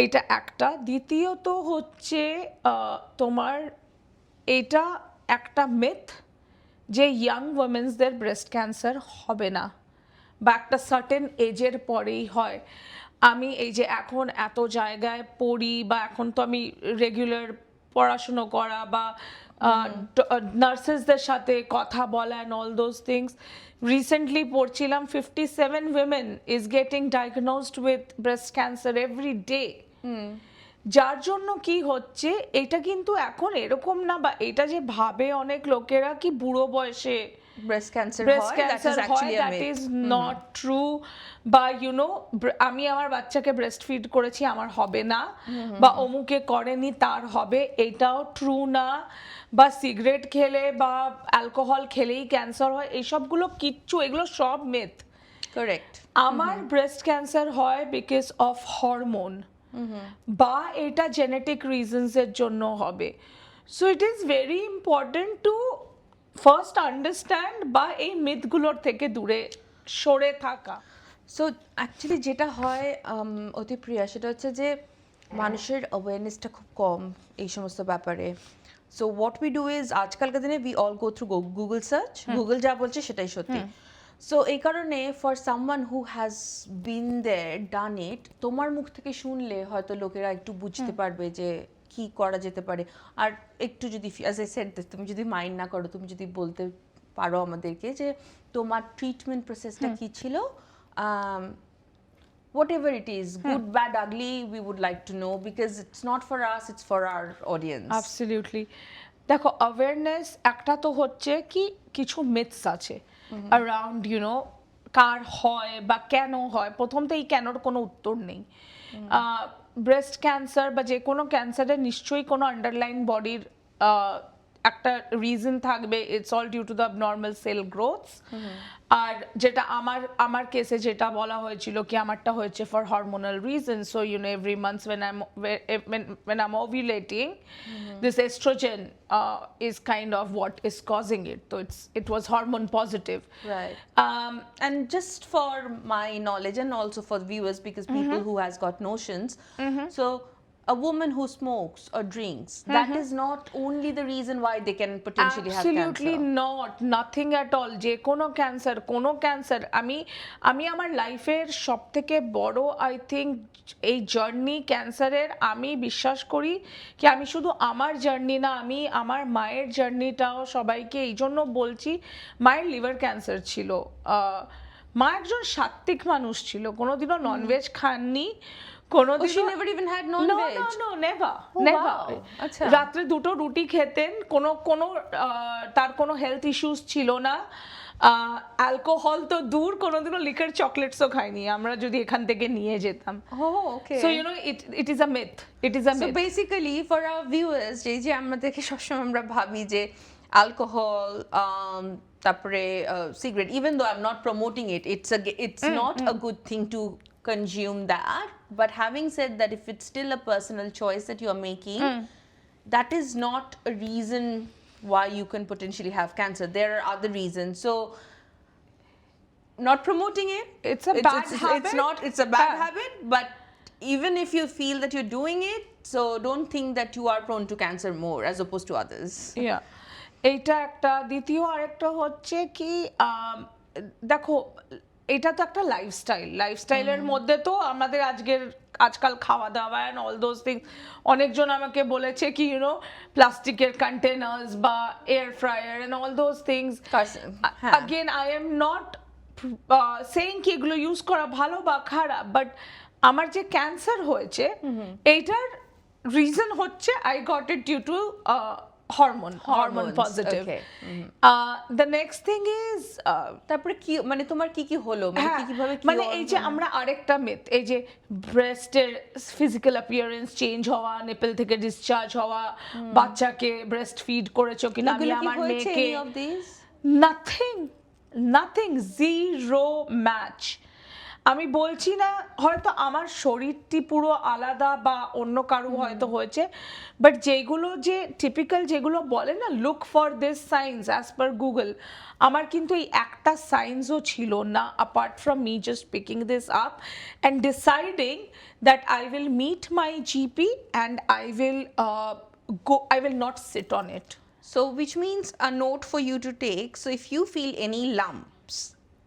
A: এটা একটা। দ্বিতীয়ত হচ্ছে তোমার এটা একটা মিথ যে ইয়াং উইমেন্সদের ব্রেস্ট ক্যান্সার হবে না বা একটা সার্টেন এজের পরেই হয়। আমি এই যে এখন এত জায়গায় পড়ি বা এখন তো আমি রেগুলার পড়াশুনো করা বা নার্সেসদের সাথে কথা বলা and all those things, recently পড়ছিলাম 57 women is getting diagnosed with breast cancer every day. যার জন্য কি হচ্ছে এটা কিন্তু এখন এরকম না, বা এটা যে ভাবে অনেক লোকেরা কি বুড়ো বয়সে
B: breast cancer
A: হয়, that is not true. বা ইউ নো আমি আমার বাচ্চাকে ব্রেস্ট ফিড করেছি আমার হবে না, বা অমুকে করেনি তার হবে, এটাও ট্রু না। বা সিগারেট খেলে বা অ্যালকোহল খেলেই ক্যান্সার হয়, এইসবগুলো কিচ্ছু, এগুলো সব মিথ।
B: কারেক্ট।
A: আমার ব্রেস্ট ক্যান্সার হয় বিকজ অফ হরমোন, বা এটা জেনেটিক রিজনস এর জন্য হবে। So it is very important to first understand বা এই মিথগুলোর থেকে দূরে সরে থাকা।
B: সো অ্যাকচুয়ালি যেটা হয় অতিপ্রিয়া, সেটা হচ্ছে যে মানুষের অ্যাওয়ারনেসটা খুব কম এই সমস্ত ব্যাপারে। So what we do is, আজকালকার দিনে we all go through Google search, Google যা বলছে সেটাই সত্যি। সো এই কারণে for someone who has been there done it, তোমার মুখ থেকে শুনলে হয়তো লোকেরা একটু বুঝতে পারবে যে কি করা যেতে পারে? আর একটু যদি অ্যাজ আই সেড তুমি যদি মাইন্ড না করো, তুমি যদি বলতে পারো আমাদেরকে যে তোমার ট্রিটমেন্ট প্রসেসটা কি ছিল, whatever it is, good, bad, ugly, we would like to know, because it's not for us, it's for our audience.
A: Absolutely. দেখো অ্যাওয়ারনেস একটা তো হচ্ছে কি কিছু মিথস আছে অ্যারাউন্ড কার হয় বা কেন হয়। প্রথম তো এই কেনর কোনো উত্তর নেই। ব্রেস্ট ক্যান্সার বা যে কোনো ক্যান্সারের নিশ্চয়ই কোনো আন্ডারলাইন বডির একটা রিজন থাকবে। It's all due to the abnormal cell growths. আর যেটা আমার কেসে যেটা বলা হয়েছিল কি আমারটা হয়েছে for hormonal reason. So every month when I'm ovulating, this estrogen is kind of what is causing it. So it was hormone positive.
B: Right. And just for my knowledge and also for viewers, because people who has got notions, so a woman who smokes or drinks, that is not only the reason why they can potentially have cancer.
A: Absolutely not, nothing at all. যে কোনো cancer আমি আমার লাইফের সবথেকে বড় I think এই journey ক্যান্সারের, আমি বিশ্বাস করি কি আমি শুধু আমার জার্নি না, আমি আমার মায়ের জার্নিটাও সবাইকে এই জন্য বলছি। মায়ের লিভার ক্যান্সার ছিল। মা একজন সাত্ত্বিক মানুষ ছিল, কোনোদিনও ননভেজ খাননি, কোনোদিন
B: she never even had non-veg?
A: No, never.
B: Wow. আচ্ছা।
A: রাত্রে 2 রুটি খেতেন, তার কোনো হেলথ ইস্যুস ছিল না। অ্যালকোহল তো দূর, কোনোদিনও লিকার চকলেটসও খাইনি আমরা যদি এখান থেকে নিয়ে যেতাম।
B: Okay.
A: So it is a myth. It is a
B: So
A: myth.
B: basically for our viewers, যে আমাদেরকে সবসময় আমরা ভাবি যে অ্যালকোহল, তারপরে cigarette, even though I'm not promoting it, it's not a good thing to consume that, but having said that, if it's still a personal choice that you are making, that is not a reason why you can potentially have cancer. There are other reasons. So not promoting it,
A: It's a bad habit.
B: it's a bad habit, but even if you feel that you're doing it, so don't think that you are prone to cancer more as opposed to others.
A: Yeah. এইটা একটা। দ্বিতীয় আরেকটা হচ্ছে কি দেখো এটা তো একটা লাইফস্টাইলের মধ্যে তো আমাদের আজকাল খাওয়া দাওয়া অ্যান্ড অল দোজ থিংস। অনেকজন আমাকে বলেছে কি প্লাস্টিকের কন্টেনার্স বা air fryer and all those things. Again I am not saying কি এগুলো ইউজ করা ভালো বা খারাপ, বাট আমার যে ক্যান্সার হয়েছে এইটার রিজন হচ্ছে I got it due to hormone positive.
B: Okay.
A: The next thing is
B: তারপরে কি মানে তোমার কি হলো, মানে কিভাবে কি
A: মানে এই যে আমরা আরেকটা মিথ, এই যে ব্রেস্টের ফিজিক্যাল অ্যাপিয়ারেন্স চেঞ্জ হওয়া, নিপল থেকে ডিসচার্জ হওয়া, বাচ্চাকে ব্রেস্ট ফিড করেছো কিনা, আমি আমার মেয়েকে, নাথিং, জিরো ম্যাচ। আমি বলছি না হয়তো আমার শরীরটি পুরো আলাদা বা অন্য কারো হয়তো হয়েছে, বাট যেগুলো যে টিপিক্যাল যেগুলো বলে না look for this signs as per Google, আমার কিন্তু এই একটা সাইন্সও ছিল না apart from me just picking this up and deciding that I will meet my GP and I will not sit on it.
B: So which means a note for you to take. So if you feel any lumps,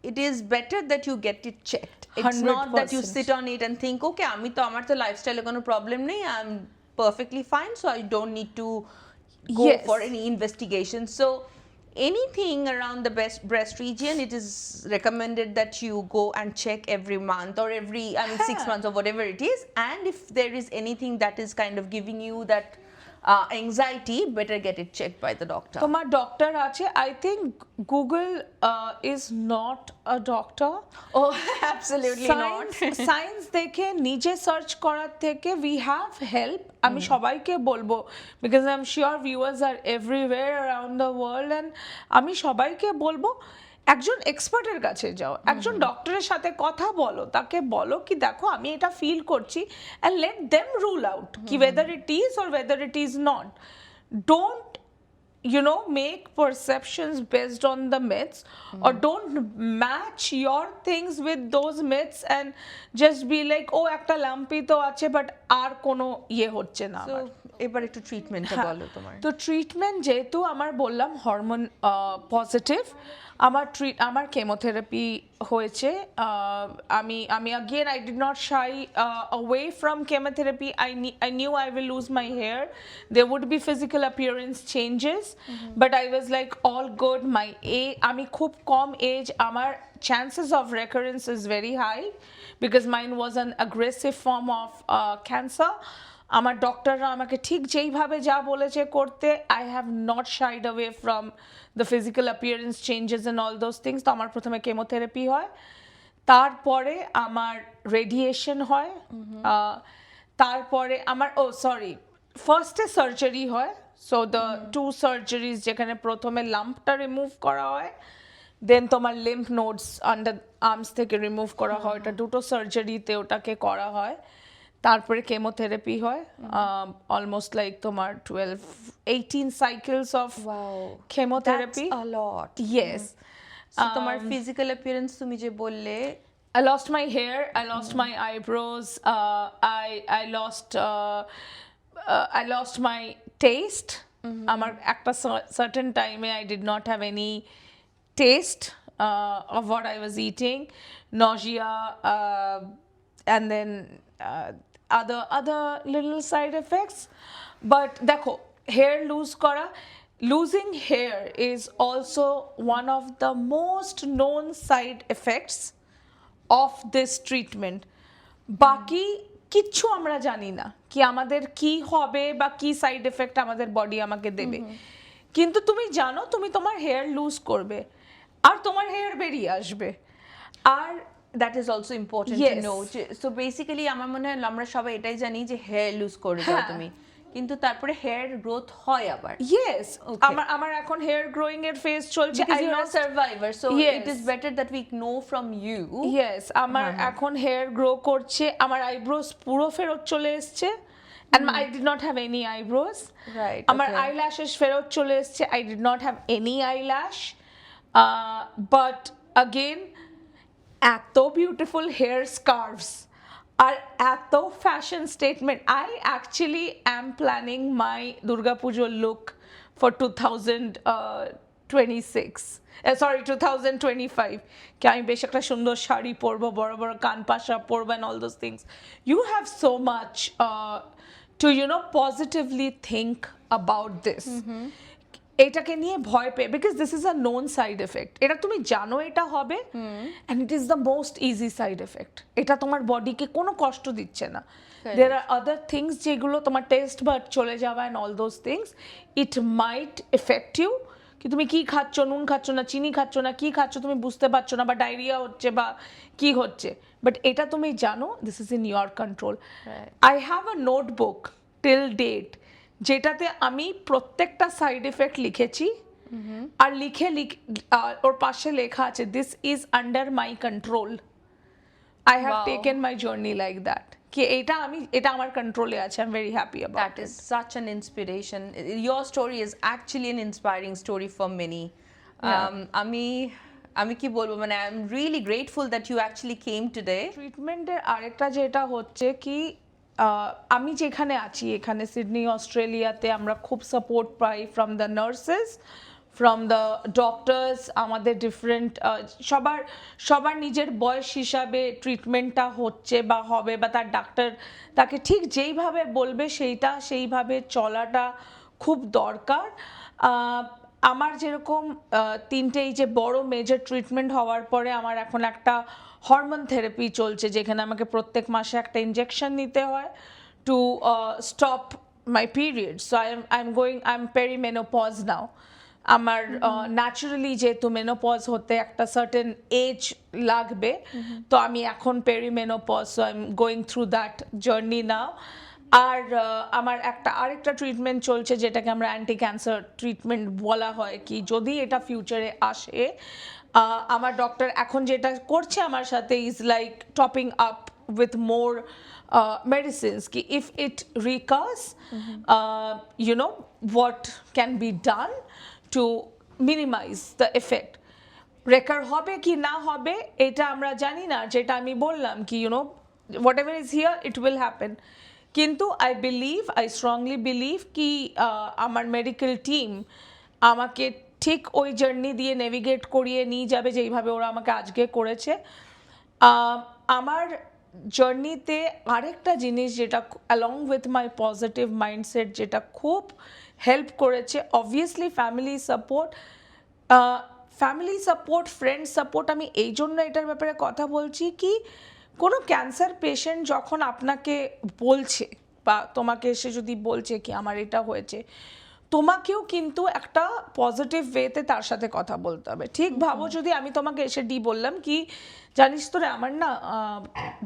B: it is better that you get it checked. It's not that you sit on it and think, okay, আমার তো লাইফস্টাইলে কোনো problem নেই, I'm perfectly fine, so I don't need to go for any investigation. So anything around the breast region, it is recommended that you go and check every month or 6 months or whatever it is. And if there is anything that is kind of giving you that anxiety, better get it checked by the doctor.
A: তোমার doctor আছে, I think Google is not a doctor.
B: Oh, absolutely not.
A: Science দেখে নিজে search করার থেকে we have help. আমি সবাইকে বলবো, because I'm sure viewers are everywhere around the world, and আমি সবাইকে বলবো একজন এক্সপার্টের কাছে যাও, একজন ডক্টরের সাথে কথা বলো, তাকে বলো কি দেখো আমি এটা ফিল করছি, and let them rule out কি whether it is or whether it is not. Don't make perceptions based on the myths, or don't match your things with those myths and just be like, oh একটা lumpy তো আছে but আর কোনো হচ্ছে না
B: তো
A: আমার।
B: এবার একটু ট্রিটমেন্টটা বলো তোমার।
A: তো ট্রিটমেন্ট যেহেতু আমার বললাম হরমোন পজিটিভ, আমার কেমোথেরাপি হয়েছে। আমি again I did not shy away from chemotherapy. I knew I will lose my hair, there would be physical appearance changes, but I was like all good. My age, আমি খুব কম age, আমার chances of recurrence is very high because mine was an aggressive form of cancer. আমার ডক্টররা আমাকে ঠিক যেইভাবে যা বলেছে করতে, I have not shied away from the physical appearance changes and all those things. তো আমার প্রথমে কেমোথেরাপি হয়, তারপরে আমার রেডিয়েশন হয়, তারপরে আমার ফার্স্টে সার্জারি হয়। সো দ্য 2 সার্জারিজ, যেখানে প্রথমে লাম্পটা রিমুভ করা হয়, দেন তোমার লিম্ফ নোডস আন্ডার আর্মস থেকে রিমুভ করা হয়, ওটা দুটো সার্জারিতে ওটাকে করা হয়। তারপরে কেমোথেরাপি হয়, অলমোস্ট লাইক তোমার 12-18 cycles of chemotherapy.
B: That's a lot.
A: Yes.
B: So তোমার ফিজিক্যাল অ্যাপিয়ারেন্স তুমি যে বললে,
A: I lost my hair, I lost my eyebrows, I lost my taste. আমার একটা certain time I did not have any taste of what I was eating, nausea, and then other little side effects. But দেখো, hair losing hair is also one of the most known side effects of this treatment. বাকি কিচ্ছু আমরা জানি না কি আমাদের কি হবে বা কি সাইড এফেক্ট আমাদের বডি আমাকে দেবে, কিন্তু তুমি জানো তুমি তোমার হেয়ার লুজ করবে আর তোমার হেয়ার বেরিয়ে আসবে। আর
B: that is also important to know. So basically আমার মনে হয় আমরা সবাই এটাই জানি যে হেয়ার লুজ করে দাও তুমি, কিন্তু তারপরে হেয়ার গ্রোথ হয় আবার।
A: ইয়েস, আমার এখন হেয়ার গ্রোয়িং এর ফেজ চলছে।
B: I am a survivor, so it is better that we know from you.
A: Yes, আমার এখন হেয়ার গ্রো করছে, আমার আইব্রোস পুরো ফেরত চলে এসেছে, and I did not have any eyebrows.
B: Right.
A: আমার eyelashes ফেরত চলে এসেছে, I did not have any eyelash. But again, এত বিউটিফুল হেয়ার স্কার্ভস আর এত fashion statement. I actually am planning my Durga Puja look for 2025, কি আমি বেশ একটা সুন্দর শাড়ি পরবো, বড় বড় কান পাশা পরবো, and all those things. You have so much to positively think about this. এটাকে নিয়ে ভয় পেয়ে, because this is a known side effect, এটা তুমি জানো এটা হবে, and it is the most easy side effect. এটা তোমার বডিকে কোনো কষ্ট দিচ্ছে না। দেয়ার আর আদার থিংস যেগুলো তোমার টেস্ট বাট চলে যাওয়া, and all those things it might affect you, কি তুমি কি খাচ্ছ, নুন খাচ্ছ না, চিনি খাচ্ছ না, কি খাচ্ছ তুমি বুঝতে পারছো না, বা ডায়রিয়া হচ্ছে বা কি হচ্ছে, বাট এটা তুমি জানো this is in your control. I have a notebook till date যেটাতে আমি প্রত্যেকটা সাইড এফেক্ট লিখেছি, আর লিখে ওর পাশে লেখা আছে this is under my control. I have taken my journey like that, কি এটা আমার কন্ট্রোলে আছে। I am very happy about
B: that is such an inspiration. Your story is actually an inspiring story for many. আমি কি বলবো, মানে I am really grateful that you actually came today.
A: ট্রিটমেন্টের আরেকটা যেটা হচ্ছে কি, আমি যেখানে আছি এখানে সিডনি অস্ট্রেলিয়াতে আমরা খুব support pi from the nurses, from the doctors. আমাদের ডিফারেন্ট সবার নিজের বয়স হিসাবে ট্রিটমেন্টটা হচ্ছে বা হবে, বা তার ডাক্তার তাকে ঠিক যেইভাবে বলবে সেইভাবে চলাটা খুব দরকার। আমার যেরকম 3টে এই যে বড় মেজর ট্রিটমেন্ট হওয়ার পরে আমার এখন একটা হরমোন থেরাপি চলছে, যেখানে আমাকে প্রত্যেক মাসে একটা ইনজেকশন নিতে হয় to stop my period. So I am perimenopause now. আমার ন্যাচারালি যেহেতু মেনোপজ হতে একটা সার্টেন এজ লাগবে, তো আমি এখন perimenopause, so I am going through that journey now. আর আমার আরেকটা ট্রিটমেন্ট চলছে যেটাকে আমরা অ্যান্টি ক্যান্সার ট্রিটমেন্ট বলা হয়, কি যদি এটা ফিউচারে আসে, আমার ডক্টর এখন যেটা করছে আমার সাথে is like topping up with more medicines ki if it recurs you know what can be done to minimize the effect. রেকার হবে কি না হবে এটা আমরা জানি না, যেটা আমি বললাম কি whatever is here it will happen. কিন্তু I strongly believe কি আমার মেডিকেল টিম আমাকে ঠিক ওই জার্নি দিয়ে নেভিগেট করিয়ে নিয়ে যাবে যেইভাবে ওরা আমাকে আজকে করেছে। আমার জার্নিতে আরেকটা জিনিস যেটা along with my positive mindset যেটা খুব হেল্প করেছে, obviously family support, friend support. আমি এই জন্য এটার ব্যাপারে কথা বলছি কি কোনো ক্যান্সার পেশেন্ট যখন আপনাকে বলছে বা তোমাকে এসে যদি বলছে কি আমার এটা হয়েছে, তোমাকেও কিন্তু একটা পজিটিভ ওয়েতে তার সাথে কথা বলতে হবে। ঠিক ভাবো যদি আমি তোমাকে এসে বললাম কি জানিস তো রে আমার না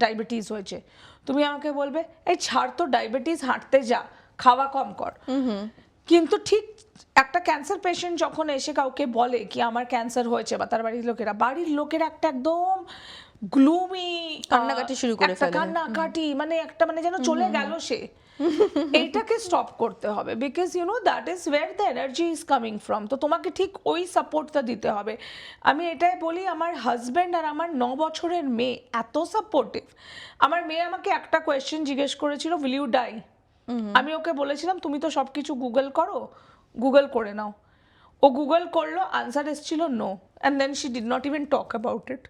A: ডায়াবেটিস হয়েছে, তুমি আমাকে বলবে এই ছাড় তো ডায়াবেটিস, হাঁটতে যা, খাওয়া কম কর। কিন্তু ঠিক একটা ক্যান্সার পেশেন্ট যখন এসে কাউকে বলে কি আমার ক্যান্সার হয়েছে বা তার বাড়ির লোকেরা একটা একদম গ্লুমি
B: কান্নাকাটি শুরু করে ফেলে,
A: কান্নাকাটি মানে একটা মানে যেন চলে গেল সে। এইটাকে স্টপ করতে হবে because that is wire the energy is coming from. তো তোমাকে ঠিক ওই সাপোর্টটা দিতে হবে। আমি এটাই বলি, আমার হাজব্যান্ড আর আমার 9 বছরের মেয়ে এত সাপোর্টিভ। আমার মেয়ে আমাকে একটা কোয়েশ্চেন জিজ্ঞেস করেছিল, উইল ইউ ডাই? আমি ওকে বলেছিলাম তুমি তো সবকিছু গুগল করো, গুগল করে নাও। ও গুগল করলো, আনসার এসেছিল no, and then she did not even talk about it.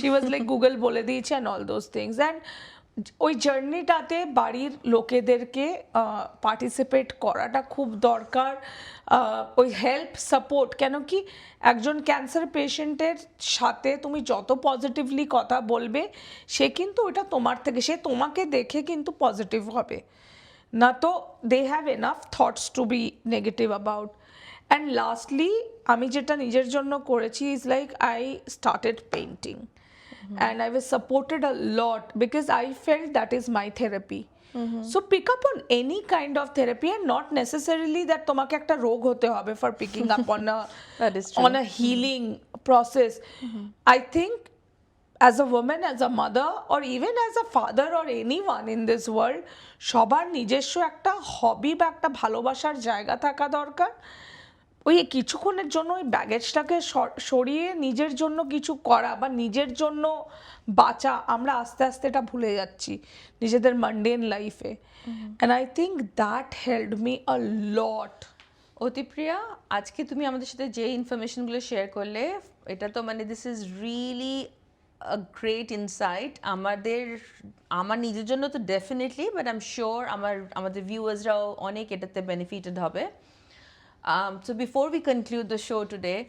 A: She was like Google বলে দিয়েছে and all those things. And ওই জার্নিটাতে বাড়ির লোকেদেরকে পার্টিসিপেট করাটা খুব দরকার। ওই হেল্প সাপোর্ট, কেন কি একজন ক্যান্সার পেশেন্টের সাথে তুমি যত পজিটিভলি কথা বলবে সে কিন্তু ওটা তোমার থেকে, সে তোমাকে দেখে কিন্তু পজিটিভ হবে না। তো they have enough thoughts to be negative about. And lastly আমি যেটা নিজের জন্য করেছি is like I started painting and I was supported a lot because I felt that is my therapy. So pick up on any kind of therapy and not necessarily that তোমাকে একটা রোগ হতে হবে for picking up on a healing process. I think as a woman, as a mother, or even as a father or anyone in this world, সবার নিজস্ব একটা হবি বা একটা ভালোবাসার জায়গা থাকা দরকার। ওই কিছুক্ষণের জন্য ওই ব্যাগেজটাকে সরিয়ে নিজের জন্য কিছু করা বা নিজের জন্য বাঁচা, আমরা আস্তে আস্তে এটা ভুলে যাচ্ছি নিজেদের মান্ডেন লাইফে। And I think that helped me a lot.
B: Atipriya, আজকে তুমি আমাদের সাথে যে ইনফরমেশনগুলো শেয়ার করলে এটা তো মানে this is really a great insight. আমার নিজের জন্য তো definitely, but I am sure আমাদের ভিউয়ার্সরাও অনেক এটাতে বেনিফিটেড হবে। So before we conclude the show today,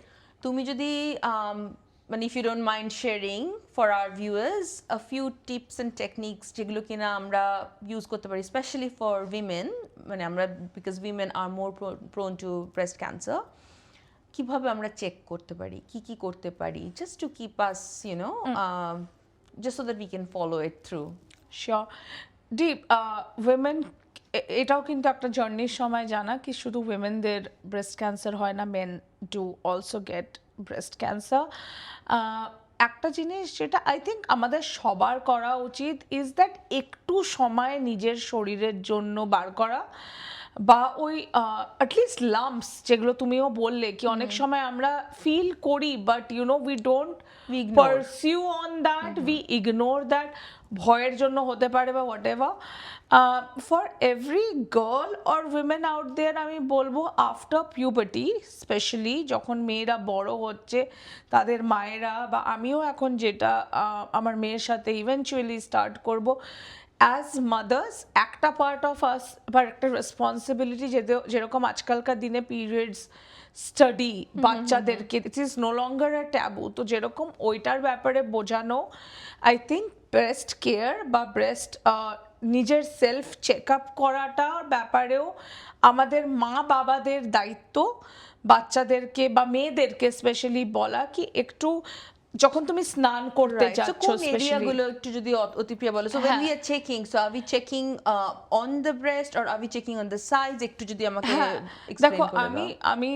B: তুমি যদি if you don't mind sharing for our viewers a few tips and techniques যেগুলো কিনা আমরা ইউজ করতে পারি, especially for women, because women are more prone to breast cancer, কিভাবে আমরা check করতে পারি, কি করতে পারি, just to keep us just so that we can follow it through.
A: Sure. Deep, women এটাও কিন্তু একটা জার্নির সময় জানা কি শুধু উইমেনদের ব্রেস্ট ক্যান্সার হয় না, men do also get breast cancer. একটা জিনিস যেটা আই থিঙ্ক আমাদের সবার করা উচিত ইজ দ্যাট একটু সময় নিজের শরীরের জন্য বার করা, বা ওই অ্যাটলিস্ট লাম্পস যেগুলো তুমিও বললে কি অনেক সময় আমরা ফিল করি but we don't pursue on that, we ignore that, ভয়ের জন্য হতে পারে বা whatever. For every girl or women out there আমি বলবো আফটার পিউবার্টি স্পেশালি যখন মেয়েরা বড় হচ্ছে, তাদের মায়েরা বা আমিও এখন যেটা আমার মেয়ের সাথে ইভেনচুয়ালি স্টার্ট করব, অ্যাজ মাদার্স একটা পার্ট অফ আস বা একটা রেসপন্সিবিলিটি যেরকম আজকালকার দিনে পিরিয়ডস স্টাডি বাচ্চাদেরকে it is no longer a taboo, তো যেরকম ওইটার ব্যাপারে বোঝানো। আই থিঙ্ক ব্রেস্ট কেয়ার বা ব্রেস্ট নিজের সেলফ চেক আপ করাটার ব্যাপারেও আমাদের মা বাবাদের দায়িত্ব বাচ্চাদেরকে বা মেয়েদেরকে স্পেশালি বলা কি একটু যখন তুমি স্নান করতে যাচ্ছ
B: এরিয়াগুলো একটু যদি অতিপ্রিয়া বলো। So when we are checking, so are we checking on the breast or are we checking on the sides? একটু যদি আমাকে explain
A: দেখো,
B: করে দাও।
A: আমি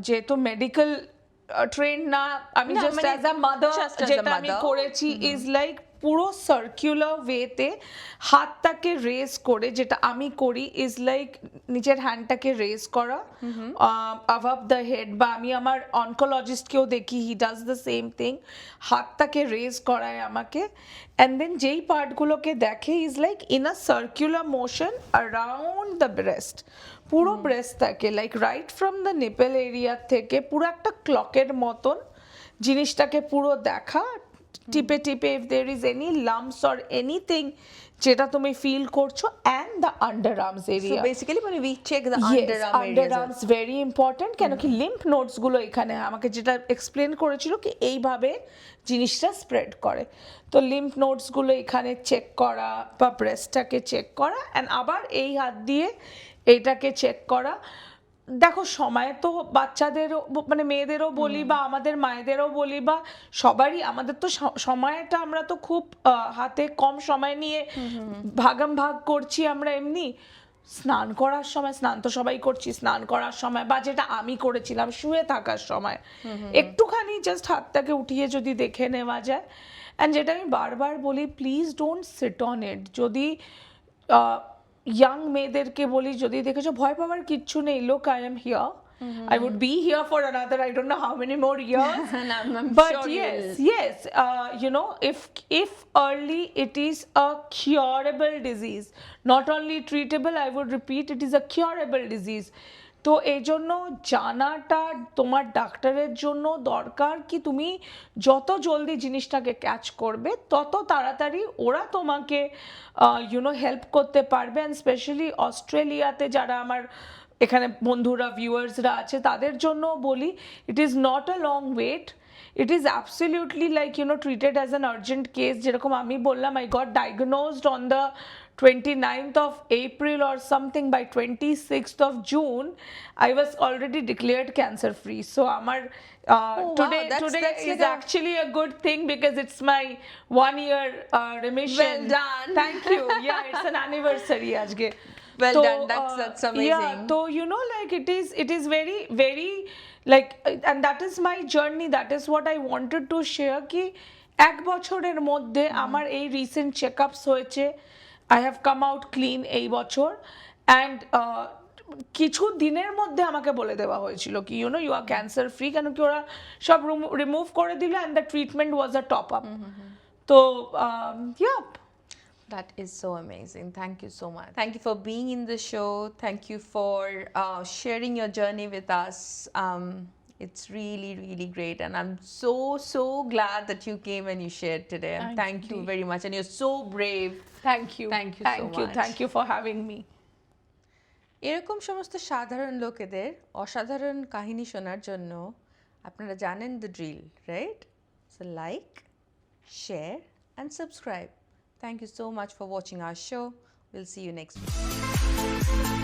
A: যেহেতু মেডিকেল ট্রেন না, আমি জাস্ট অ্যাজ আ মাদার যেটা আমি করেছি ইজ লাইক পুরো সার্কুলার ওয়েতে হাতটাকে রেজ করে, যেটা আমি করি ইজ লাইক নিজের হ্যান্ডটাকে রেজ করা অ্যাবাভ দ্য হেড, বা আমি আমার অনকোলজিস্টকেও দেখি he does the same thing, হাতটাকে রেজ করায় আমাকে, অ্যান্ড দেন যেই পার্টগুলোকে দেখে is like in a circular motion around the breast, পুরো ব্রেস্টটাকে like right from the nipple area থেকে পুরো একটা ক্লকের মতন জিনিসটাকে পুরো দেখা, টিপে টিপে if there is any lumps or anything যেটা তুমি ফিল করছো, and the under arms
B: So
A: area.
B: basically when we check the
A: Yes,
B: underarm areas.
A: underarms very important, কেন কি লিম্ফ নোডস গুলো এখানে আমাকে যেটা এক্সপ্লেন করেছিল কি এইভাবে জিনিসটা স্প্রেড করে, তো লিম্ফ নোডস গুলো এখানে চেক করা বা ব্রেস্টটাকে চেক করা, অ্যান্ড আবার এই হাত দিয়ে এইটাকে চেক করা। দেখো সময় তো বাচ্চাদেরও মানে মেয়েদেরও বলি বা আমাদের মায়েদেরও বলি বা সবারই, আমাদের তো সময়টা আমরা তো খুব হাতে কম সময় নিয়ে ভাগাম ভাগ করছি আমরা এমনি। স্নান করার সময়, স্নান তো সবাই করছি, স্নান করার সময় বা যেটা আমি করেছিলাম শুয়ে থাকার সময় একটুখানি জাস্ট হাতটাকে উঠিয়ে যদি দেখে নেওয়া যায়, অ্যান্ড যেটা আমি বারবার বলি please don't sit on it. যদি ইয়াং মেয়েদেরকে বলি, যদি দেখেছো ভয় পাওয়ার কিচ্ছু নেই, লোক I am here, I would be here for another I don't know how many more years.
B: And I'm
A: But
B: sure
A: yes, you know, if early, it is a curable disease, not only treatable, I would repeat, it is a curable disease. তো এই জন্য জানাটা তোমার ডাক্তারের জন্য দরকার কি তুমি যত জলদি জিনিসটাকে ক্যাচ করবে তত তাড়াতাড়ি ওরা তোমাকে ইউনো হেল্প করতে পারবে। অ্যান্ড স্পেশালি অস্ট্রেলিয়াতে যারা আমার এখানে বন্ধুরা ভিউয়ার্সরা আছে তাদের জন্য বলি, it is not a long wait, it is absolutely like you know treated as an urgent case. যেরকম আমি বললাম I got diagnosed on the 29th of April or something, by 26th of June I was already declared cancer free. So amar today
B: that's
A: is
B: like
A: actually a good thing because it's my 1 year remission.
B: Well done.
A: Thank you. Yeah, it's an anniversary ajke.
B: Well
A: So,
B: done. That's amazing.
A: Yeah, so you know, like it is very very like, and that is my journey. That is what I wanted to share. Ki এক বছরের মধ্যে আমার এই recent checkups হয়েছে, I have come out clean এই বছর, and কিছু দিনের মধ্যে আমাকে বলে দেওয়া হয়েছিল কি you know you are cancer free, কেন কি ওরা সব রিমুভ করে দিল, and the treatment was a top up. তো yeah.
B: That is so amazing. Thank you so much. Thank you for being in the show. Thank you for sharing your journey with us. It's really, really great. And I'm so glad that you came and you shared today. And thank you very much. And you're so brave.
A: Thank you.
B: Thank you so much.
A: Thank you for having me.
B: এরকম সমস্ত সাধারণ লোকেদের অসাধারণ কাহিনী শোনার জন্য আপনারা জানেন the drill, right? So like, share and subscribe. Thank you so much for watching our show. We'll see you next week.